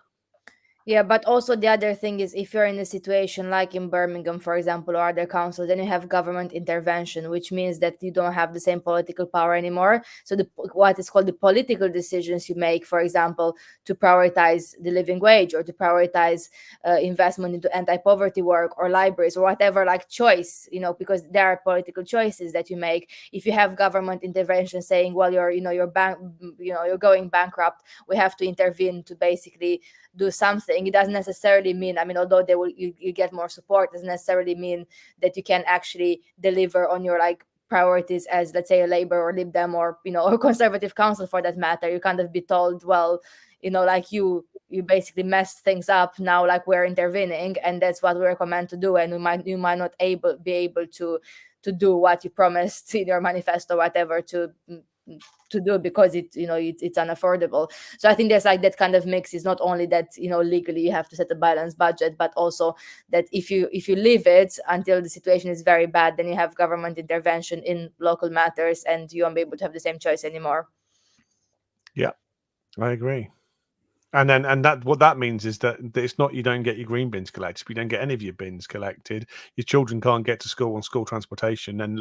Yeah, but also the other thing is, if you're in a situation like in Birmingham, for example, or other councils, then you have government intervention, which means that you don't have the same political power anymore. So what is called the political decisions you make, for example, to prioritize the living wage, or to prioritize investment into anti-poverty work or libraries or whatever, like choice, because there are political choices that you make. If you have government intervention saying, well, you're going bankrupt, we have to intervene to basically do something, it doesn't necessarily mean, although you get more support, doesn't necessarily mean that you can actually deliver on your priorities as, let's say, a Labour or Lib Dem or or Conservative council for that matter. You kind of be told, well, you basically messed things up, now we're intervening, and that's what we recommend to do, and you might not be able to do what you promised in your manifesto, whatever, to do, because it's unaffordable. So I think there's that kind of mix. Is not only that legally you have to set a balanced budget, but also that if you leave it until the situation is very bad, then you have government intervention in local matters, and you won't be able to have the same choice anymore. Yeah, I agree. And that what that means is that it's not you don't get your green bins collected. If you don't get any of your bins collected, your children can't get to school on school transportation, and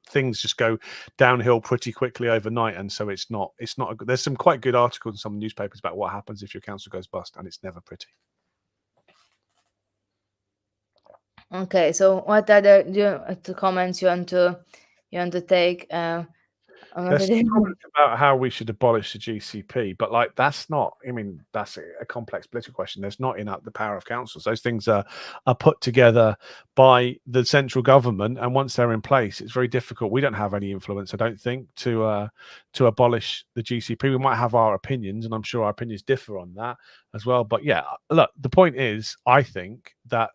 things just go downhill pretty quickly overnight. And so it's not there's some quite good articles in some newspapers about what happens if your council goes bust, and it's never pretty. Okay, so what other comments you want to take? There's some comments about how we should abolish the GCP, but that's not. That's a complex political question. There's not enough the power of councils. Those things are put together by the central government, and once they're in place, it's very difficult. We don't have any influence, I don't think, to abolish the GCP. We might have our opinions, and I'm sure our opinions differ on that as well. But yeah, look, the point is, I think that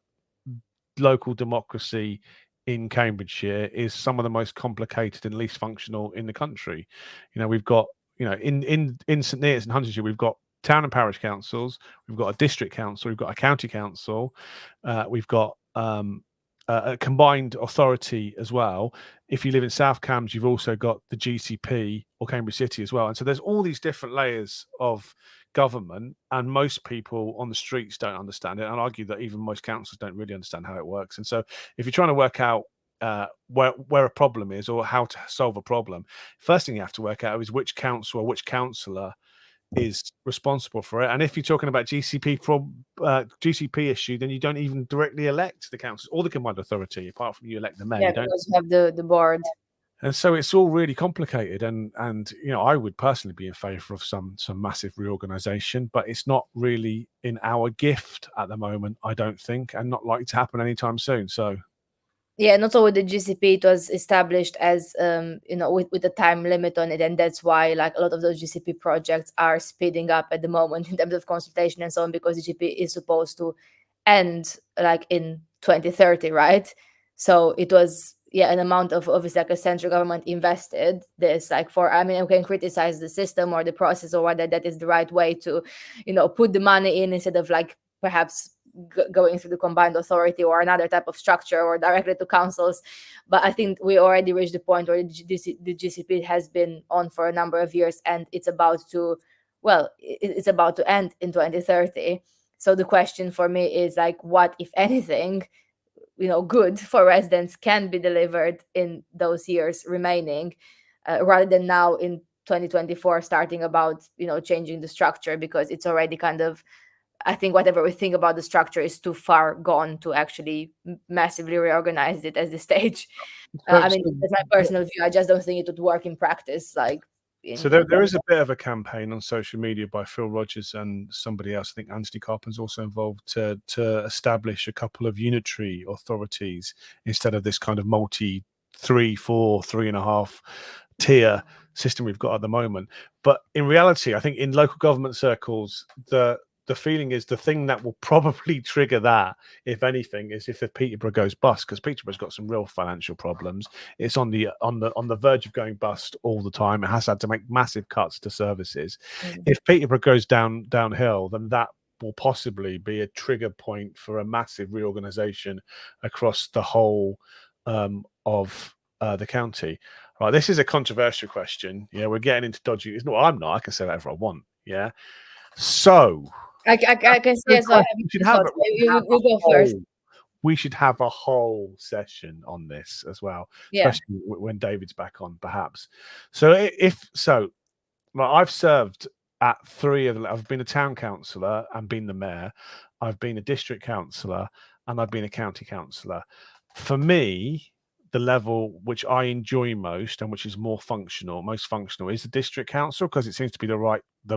local democracy in Cambridgeshire is some of the most complicated and least functional in the country. We've got, in St Neots and Huntingdonshire, we've got town and parish councils, we've got a district council, we've got a county council, we've got a combined authority as well. If you live in South Cambs, you've also got the GCP or Cambridge City as well. And so there's all these different layers of government, and most people on the streets don't understand it. And I'd argue that even most councils don't really understand how it works. And so if you're trying to work out where a problem is, or how to solve a problem, first thing you have to work out is which council or which councillor is responsible for it. And if you're talking about GCP issue, then you don't even directly elect the councils or the combined authority, apart from you elect the mayor. Yeah, because you have the board. And so it's all really complicated, and I would personally be in favour of some massive reorganisation, but it's not really in our gift at the moment, I don't think, and not likely to happen anytime soon. So Yeah, not all with the GCP, it was established as with a time limit on it, and that's why like a lot of those GCP projects are speeding up at the moment in terms of consultation and so on, because GCP is supposed to end like in 2030, right? So it was an amount of obviously like a central government invested this like for, I mean, we can criticize the system or the process or whether that is the right way to put the money in instead of like perhaps going through the combined authority or another type of structure or directly to councils. But I think we already reached the point where the GCP has been on for a number of years, and it's about to end in 2030. So the question for me is like, what if anything good for residents can be delivered in those years remaining, rather than now in 2024 starting about changing the structure, because it's already kind of, I think whatever we think about the structure is too far gone to actually massively reorganize it at this stage. I mean, that's my personal view. I just don't think it would work in practice. Like, So there is a bit of a campaign on social media by Phil Rogers and somebody else. I think Anthony Carpenter's also involved to establish a couple of unitary authorities instead of this kind of multi 3, 4, 3.5 tier system we've got at the moment. But in reality, I think in local government circles, the feeling is the thing that will probably trigger that, if anything, is if the Peterborough goes bust, because Peterborough's got some real financial problems. It's on the verge of going bust all the time. It has had to make massive cuts to services. If Peterborough goes downhill, then that will possibly be a trigger point for a massive reorganisation across the whole of the county. Right, this is a controversial question. Yeah, we're getting into dodgy. It's not. I'm not. I can say whatever I want. Yeah. So I can say as well. You go first. We should have a whole session on this as well, especially when David's back on, perhaps. So I've served at 3 of them. I've been a town councillor and been the mayor. I've been a district councillor and I've been a county councillor. For me, the level which I enjoy most and which is most functional is the district council, because it seems to be the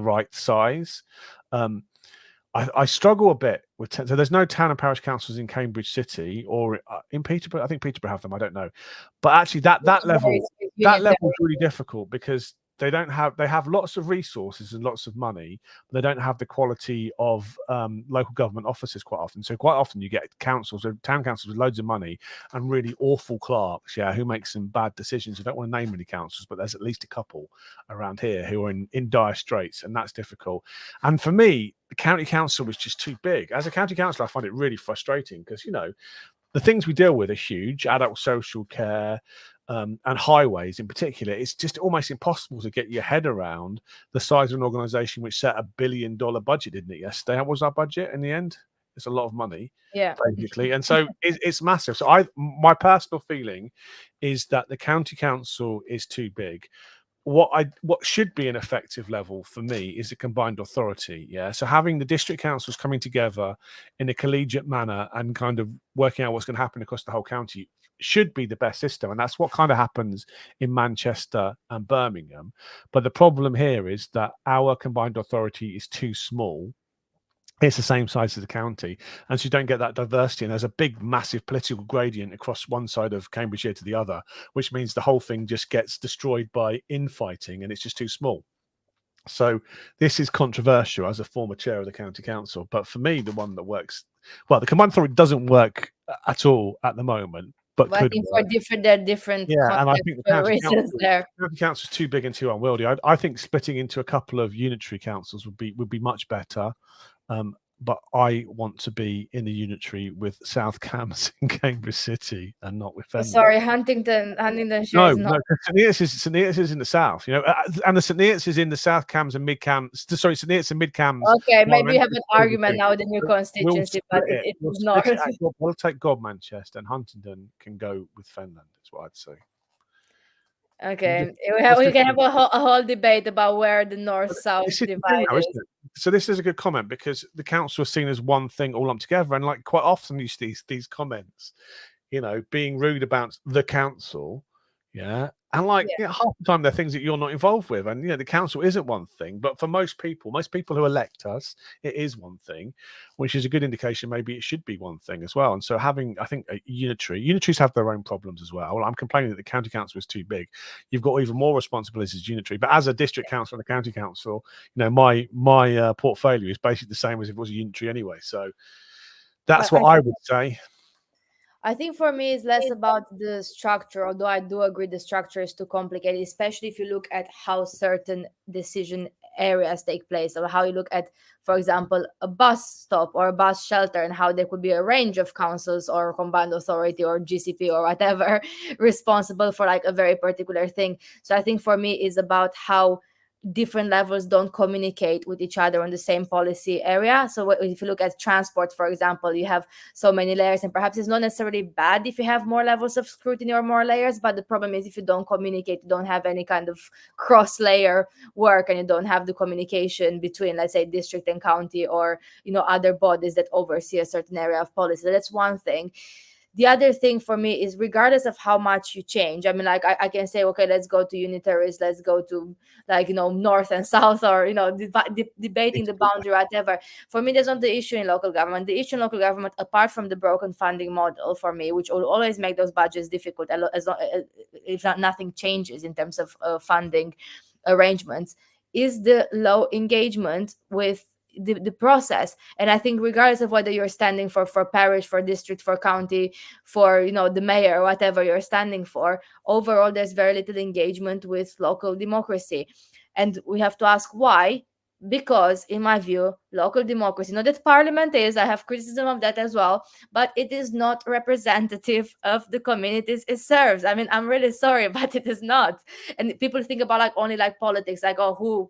right size. I struggle a bit with so there's no town and parish councils in Cambridge City or in Peterborough. I think Peterborough have them. I don't know, but actually that level is really difficult because they have lots of resources and lots of money, but they don't have the quality of local government offices quite often. So quite often you get town councils with loads of money and really awful clerks, who make some bad decisions. I don't want to name any councils, but there's at least a couple around here who are in dire straits, and that's difficult. And for me, the county council was just too big. As a county councillor, I find it really frustrating because, the things we deal with are huge: adult social care, and highways in particular. It's just almost impossible to get your head around the size of an organisation which set $1 billion budget, didn't it, yesterday? How was our budget in the end? It's a lot of money, basically. And so it's massive. So my personal feeling is that the county council is too big. What should be an effective level for me is a combined authority. So having the district councils coming together in a collegiate manner and kind of working out what's going to happen across the whole county should be the best system, and that's what kind of happens in Manchester and Birmingham. But the problem here is that our combined authority is too small. It's the same size as the county, and so you don't get that diversity. And there's a big, massive political gradient across one side of Cambridgeshire to the other, which means the whole thing just gets destroyed by infighting, and it's just too small. So this is controversial as a former chair of the county council, but for me, the one that works well, the combined authority doesn't work at all at the moment. But I think for different and I think the county council is too big and too unwieldy. I think splitting into a couple of unitary councils would be much better. But I want to be in the unitary with South Cambs in Cambridge City and not with Fenland. Sorry, Huntingdonshire is not. St Neots is in the south, and the St Neots is in the South Cambs and Mid Cambs. Sorry, St Neots and Mid Cambs. Okay, maybe you have an argument now with the new constituency, but it's not. We'll take Godmanchester, and Huntingdon can go with Fenland. Is what I'd say. Okay, we can have a whole debate about where the north-south divide is. So this is a good comment because the council is seen as one thing all lumped together, and like quite often these comments, being rude about the council, And half the time they're things that you're not involved with. And the council isn't one thing, but for most people who elect us, it is one thing, which is a good indication maybe it should be one thing as well. And so having, I think, unitaries have their own problems as well. I'm complaining that the county council is too big. You've got even more responsibilities as unitary. But as a district council and a county council, my portfolio is basically the same as if it was a unitary anyway. So that's what I would say. I think for me it's less about the structure, although I do agree the structure is too complicated, especially if you look at how certain decision areas take place, or how you look at, for example, a bus stop or a bus shelter, and how there could be a range of councils or combined authority or GCP or whatever responsible for like a very particular thing. So I think for me is about how different levels don't communicate with each other on the same policy area. So if you look at transport, for example, you have so many layers, and perhaps it's not necessarily bad if you have more levels of scrutiny or more layers, but the problem is if you don't communicate, you don't have any kind of cross layer work, and you don't have the communication between, let's say, district and county, or other bodies that oversee a certain area of policy. So that's one thing. The other thing for me is, regardless of how much you change, I mean, like I can say, okay, let's go to unitaries, let's go to north and south, or debating the boundary, whatever. For me, that's not the issue in local government. The issue in local government, apart from the broken funding model for me, which will always make those budgets difficult if nothing changes in terms of funding arrangements, is the low engagement with the process. And I think regardless of whether you're standing for parish, for district, for county, for the mayor, or whatever you're standing for, overall there's very little engagement with local democracy. And we have to ask why. Because in my view, local democracy, not that parliament is, I have criticism of that as well, but it is not representative of the communities it serves. I mean, I'm really sorry, but it is not. And people think about only politics, who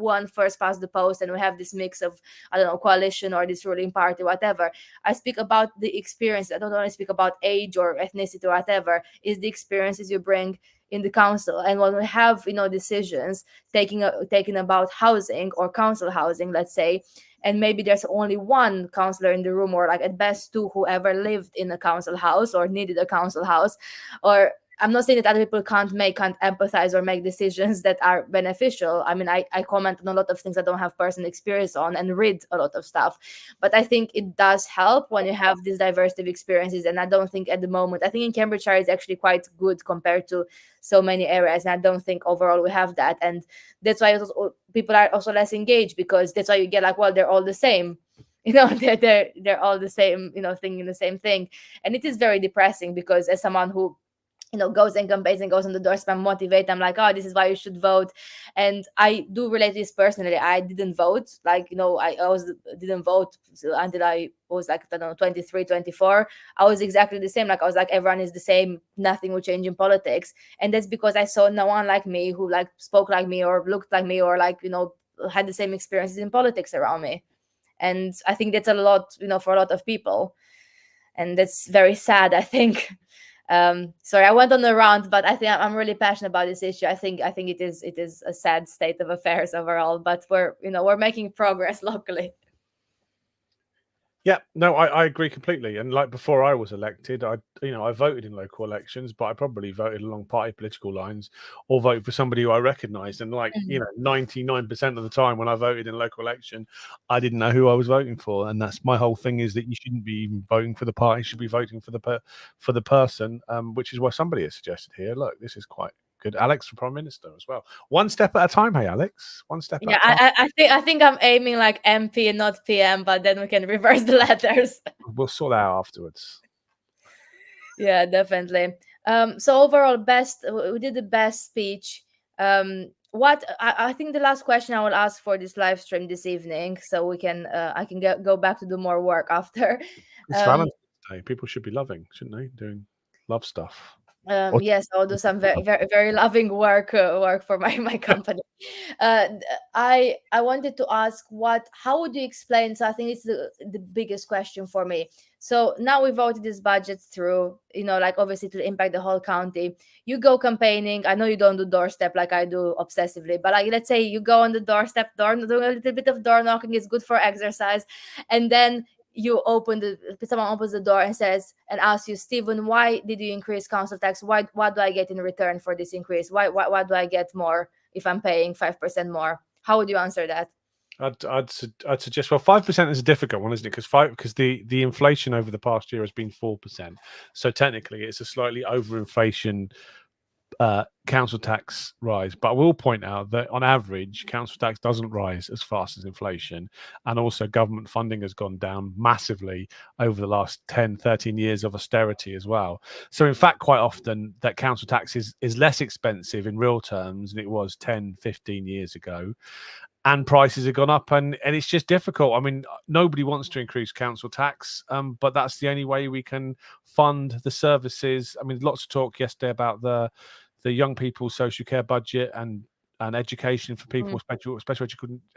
won first past the post, and we have this mix of, I don't know, coalition or this ruling party, whatever. I speak about the experience. I don't only speak about age or ethnicity or whatever. Is the experiences you bring in the council. And when we have decisions taking about housing or council housing, let's say, and maybe there's only one counselor in the room, or at best two, who ever lived in a council house or needed a council house, or I'm not saying that other people can't empathize or make decisions that are beneficial. I mean, I comment on a lot of things I don't have personal experience on, and read a lot of stuff. But I think it does help when you have this diversity of experiences. And I don't think at the moment, I think in Cambridgeshire is actually quite good compared to so many areas. And I don't think overall we have that. And that's why people are also less engaged, because that's why you get well, they're all the same. They're all the same, thinking the same thing. And it is very depressing, because as someone who goes and campaigns and goes on the doorstep and motivate them, oh, this is why you should vote. And I do relate to this personally. I didn't vote, I always didn't vote until I was I don't know, 23, 24. I was exactly the same. I was everyone is the same, nothing will change in politics. And that's because I saw no one like me who spoke like me, or looked like me, or had the same experiences in politics around me. And I think that's a lot, for a lot of people. And that's very sad, I think. Sorry, I went on a rant, but I think I'm really passionate about this issue. I think it is a sad state of affairs overall, but we're making progress locally. Yeah, no, I agree completely. And before I was elected, I voted in local elections, but I probably voted along party political lines, or voted for somebody who I recognised. And 99% of the time when I voted in local election, I didn't know who I was voting for. And that's my whole thing, is that you shouldn't be even voting for the party; you should be voting for the person. Which is what somebody has suggested here. Look, this is quite good. Alex for Prime Minister as well. One step at a time. Hey, Alex. One step at a time. I think I'm aiming MP and not PM, but then we can reverse the letters. We'll sort that out afterwards. Yeah, definitely. So overall, we did the best speech. What I think the last question I will ask for this live stream this evening, so we can I can go back to do more work after. It's Valentine's Day. People should be loving, shouldn't they? Doing love stuff. Yes, I'll do some very, very, very loving work for my company. I wanted to ask, how would you explain? So I think it's the biggest question for me. So now we voted this budget through, obviously to impact the whole county. You go campaigning. I know you don't do doorstep like I do obsessively, but let's say you go on the doorstep, doing a little bit of door knocking is good for exercise, and then someone opens the door and asks you, Stephen, why did you increase council tax? What do I get in return for this increase? Why do I get more if I'm paying 5% more? How would you answer that? I'd suggest, well, 5% is a difficult one, isn't it? Because the inflation over the past year has been 4%, so technically it's a slightly overinflation council tax rise. But I will point out that on average, council tax doesn't rise as fast as inflation, and also government funding has gone down massively over the last 10, 13 years of austerity as well. So in fact, quite often that council tax is less expensive in real terms than it was 10, 15 years ago. And prices have gone up, and it's just difficult. I mean, nobody wants to increase council tax, but that's the only way we can fund the services. I mean, lots of talk yesterday about the young people's social care budget and education for people with special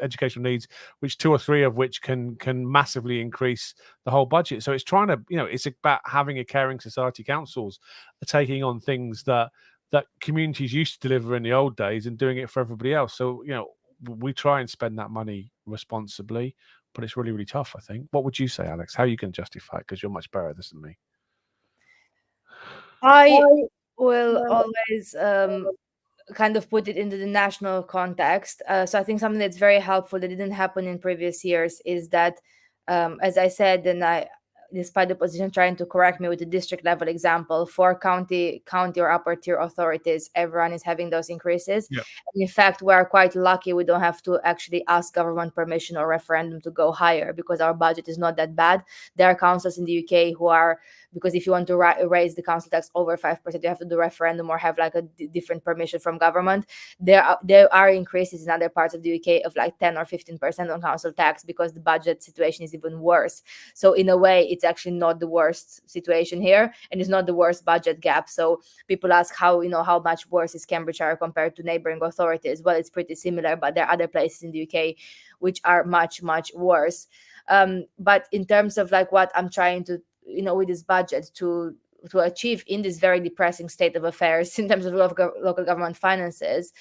educational needs, which 2 or 3 of which can massively increase the whole budget. So it's trying to, it's about having a caring society. Councils are taking on things that communities used to deliver in the old days and doing it for everybody else. So we try and spend that money responsibly, but it's really, really tough, I think. What would you say, Alex? How are you going to justify it? Because you're much better at this than me. I will always kind of put it into the national context. So I think something that's very helpful that didn't happen in previous years is that, as I said, and despite the opposition trying to correct me with the district level example, for county or upper tier authorities, everyone is having those increases. Yeah. And in fact, we are quite lucky we don't have to actually ask government permission or referendum to go higher, because our budget is not that bad. There are councils in the UK who are, because if you want to raise the council tax over 5%, you have to do referendum or have like a different permission from government. There are increases in other parts of the UK of like 10 or 15% on council tax, because the budget situation is even worse. So in a way, it's actually not the worst situation here, and it's not the worst budget gap. So people ask how much worse is Cambridgeshire compared to neighbouring authorities. Well, it's pretty similar, but there are other places in the UK which are much, much worse. But in terms of like what I'm trying to, with this budget to achieve in this very depressing state of affairs in terms of local government finances,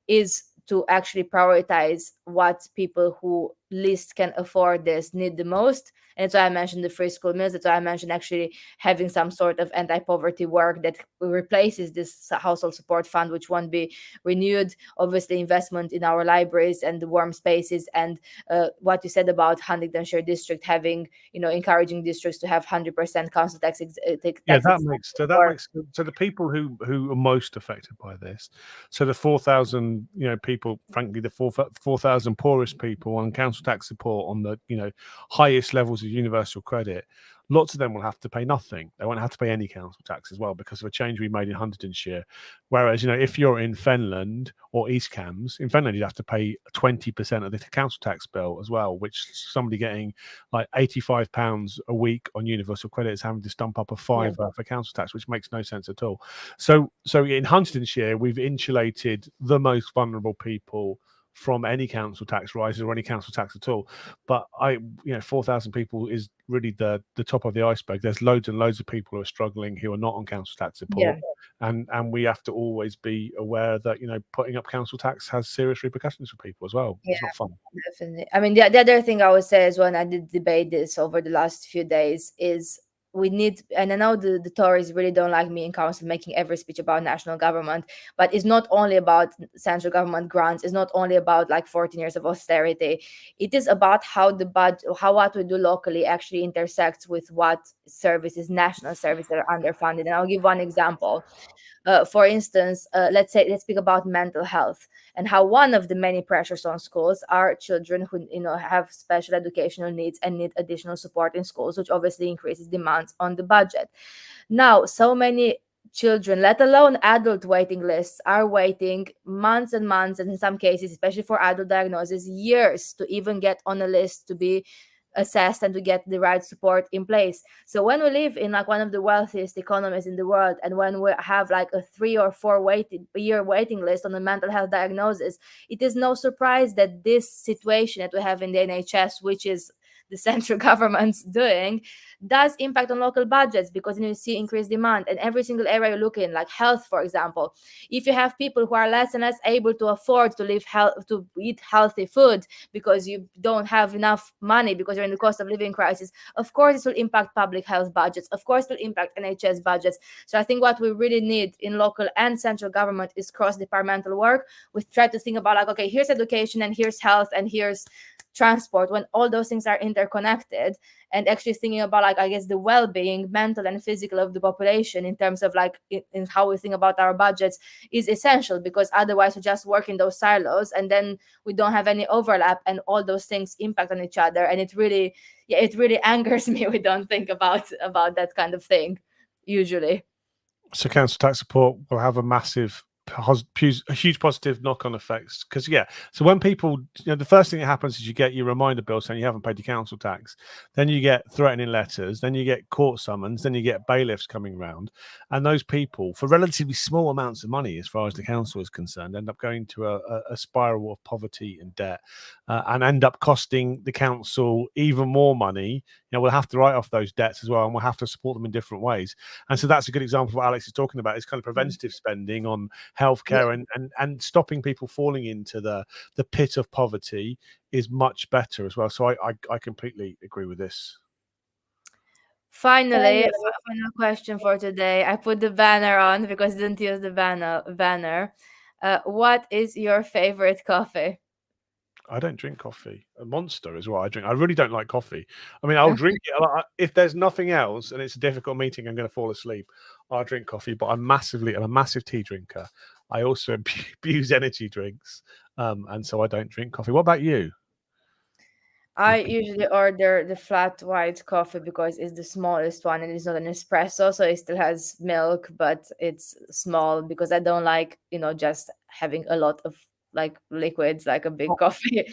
is to actually prioritize what people who least can afford this need the most. And that's why I mentioned the free school meals. That's why I mentioned actually having some sort of anti-poverty work that replaces this household support fund, which won't be renewed. Obviously, investment in our libraries and the warm spaces, and what you said about Huntingdonshire district having, encouraging districts to have 100% council tax. That makes so the people who are most affected by this. So the 4,000 people, frankly, the 4,000 poorest people on council tax support on the highest levels of universal credit, lots of them will have to pay nothing. They won't have to pay any council tax as well, because of a change we made in Huntingdonshire. Whereas if you're in Fenland or East Cambs, in Fenland you'd have to pay 20% of the council tax bill as well, which somebody getting like £85 a week on universal credit is having to stump up a fiver for council tax, which makes no sense at all. So in Huntingdonshire, we've insulated the most vulnerable people from any council tax rises or any council tax at all. But 4,000 people is really the top of the iceberg. There's loads and loads of people who are struggling who are not on council tax support. And we have to always be aware that putting up council tax has serious repercussions for people as well. It's not fun. Definitely. I mean, the other thing I would say is, when I did debate this over the last few days, is we need, and I know the Tories really don't like me in council making every speech about national government, but it's not only about central government grants. It's not only about like 14 years of austerity. It is about how the budget, how what we do locally actually intersects with what services, national services, are underfunded. And I'll give one example. For instance, let's speak about mental health, and how one of the many pressures on schools are children who have special educational needs and need additional support in schools, which obviously increases demands on the budget. Now, so many children, let alone adult waiting lists, are waiting months and months, and in some cases, especially for adult diagnosis, years to even get on a list to be assessed and to get the right support in place. So when we live in like one of the wealthiest economies in the world, and when we have like a 3 or 4 year waiting list on a mental health diagnosis, it is no surprise that this situation that we have in the NHS, which is the central government's doing does impact on local budgets, because you see increased demand. And every single area you look in, like health, for example, if you have people who are less and less able to afford to to eat healthy food because you don't have enough money because you're in the cost of living crisis, of course it will impact public health budgets, of course it will impact NHS budgets. So I think what we really need in local and central government is cross-departmental work. We try to think about, like, okay, here's education and here's health and here's transport, when all those things are interconnected, and actually thinking about, like, I guess the well-being, mental and physical, of the population in terms of like in how we think about our budgets is essential, because otherwise we just work in those silos and then we don't have any overlap, and all those things impact on each other. And it really angers me we don't think about that kind of thing usually. So council tax support will have a massive, a huge positive knock-on effects, because so when people, the first thing that happens is you get your reminder bill saying you haven't paid your council tax, then you get threatening letters, then you get court summons, then you get bailiffs coming round, and those people, for relatively small amounts of money as far as the council is concerned, end up going to a spiral of poverty and debt, and end up costing the council even more money. We'll have to write off those debts as well, and we'll have to support them in different ways. And so that's a good example of what Alex is talking about, is kind of preventative spending on healthcare, and stopping people falling into the pit of poverty is much better as well. So I completely agree with this. Finally, final question for today. I put the banner on because I didn't use the banner. What is your favorite coffee? I don't drink coffee. A Monster is what I drink. I really don't like coffee. I mean, I'll drink it if there's nothing else and it's a difficult meeting, I'm going to fall asleep, I'll drink coffee. But I'm a massive tea drinker. I also abuse energy drinks, and so I don't drink coffee. What about you? I usually order the flat white coffee because it's the smallest one and it's not an espresso, so it still has milk, but it's small, because I don't like, just having a lot of like liquids like a big coffee.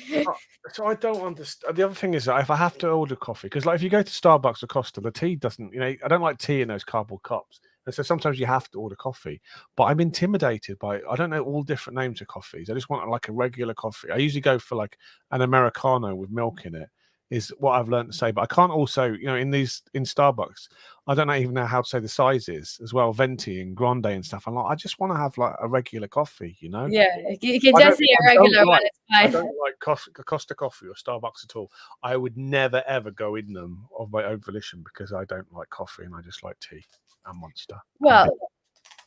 So I don't understand. The other thing is that if I have to order coffee, because like if you go to Starbucks or Costa, the tea doesn't, I don't like tea in those cardboard cups. And so sometimes you have to order coffee. But I'm intimidated by, I don't know all different names of coffees. I just want like a regular coffee. I usually go for like an Americano with milk in it, is what I've learned to say. But I can't also, in Starbucks, I don't even know how to say the sizes as well, venti and grande and stuff. I'm like, I just want to have like a regular coffee, Yeah, you can just see a regular one. It's fine. I don't like Costa Coffee or Starbucks at all. I would never ever go in them of my own volition, because I don't like coffee and I just like tea and Monster. Well,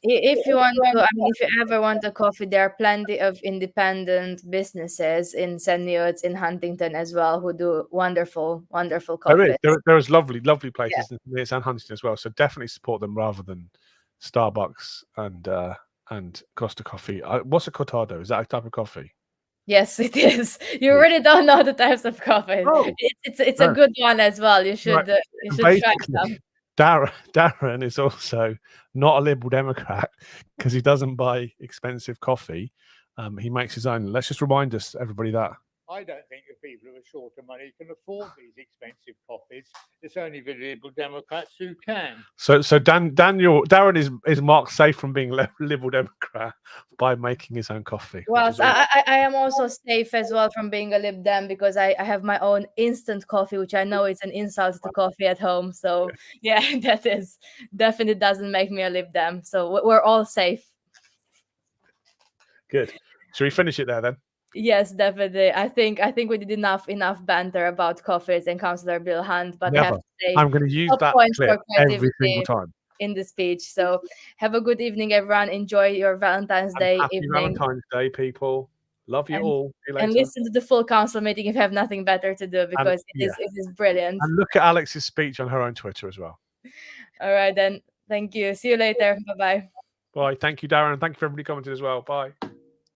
if you want to, if you ever want a coffee, there are plenty of independent businesses in St. Neots, in Huntington as well, who do wonderful coffee. There is lovely places in Neots and Huntington as well. So definitely support them rather than Starbucks and Costa Coffee. What's a cortado? Is that a type of coffee? Yes, it is. You really don't know the types of coffee. Oh, it's a good one as well. You should try some. Darren is also not a Liberal Democrat because he doesn't buy expensive coffee. He makes his own. Let's just remind everybody that. I don't think the people who are short of money can afford these expensive coffees. It's only the Liberal Democrats who can. So Darren is marked safe from being Liberal Democrat by making his own coffee. Well, I am also safe as well from being a Lib Dem, because I have my own instant coffee, which I know is an insult to coffee at home. So yeah, that is definitely doesn't make me a Lib Dem. So we're all safe. Good. Should we finish it there then? Yes, definitely. I think we did enough banter about coffees and Councillor Bill Hunt, but I have to say, I'm going to use that clip every single time in the speech. So have a good evening, everyone. Enjoy your Valentine's Day happy evening. Valentine's Day, people. Love you all. See you later. And listen to the full council meeting if you have nothing better to do, because it is brilliant. And look at Alex's speech on her own Twitter as well. All right then. Thank you. See you later. Bye-bye. Bye. Thank you, Darren. Thank you for everybody commenting as well. Bye.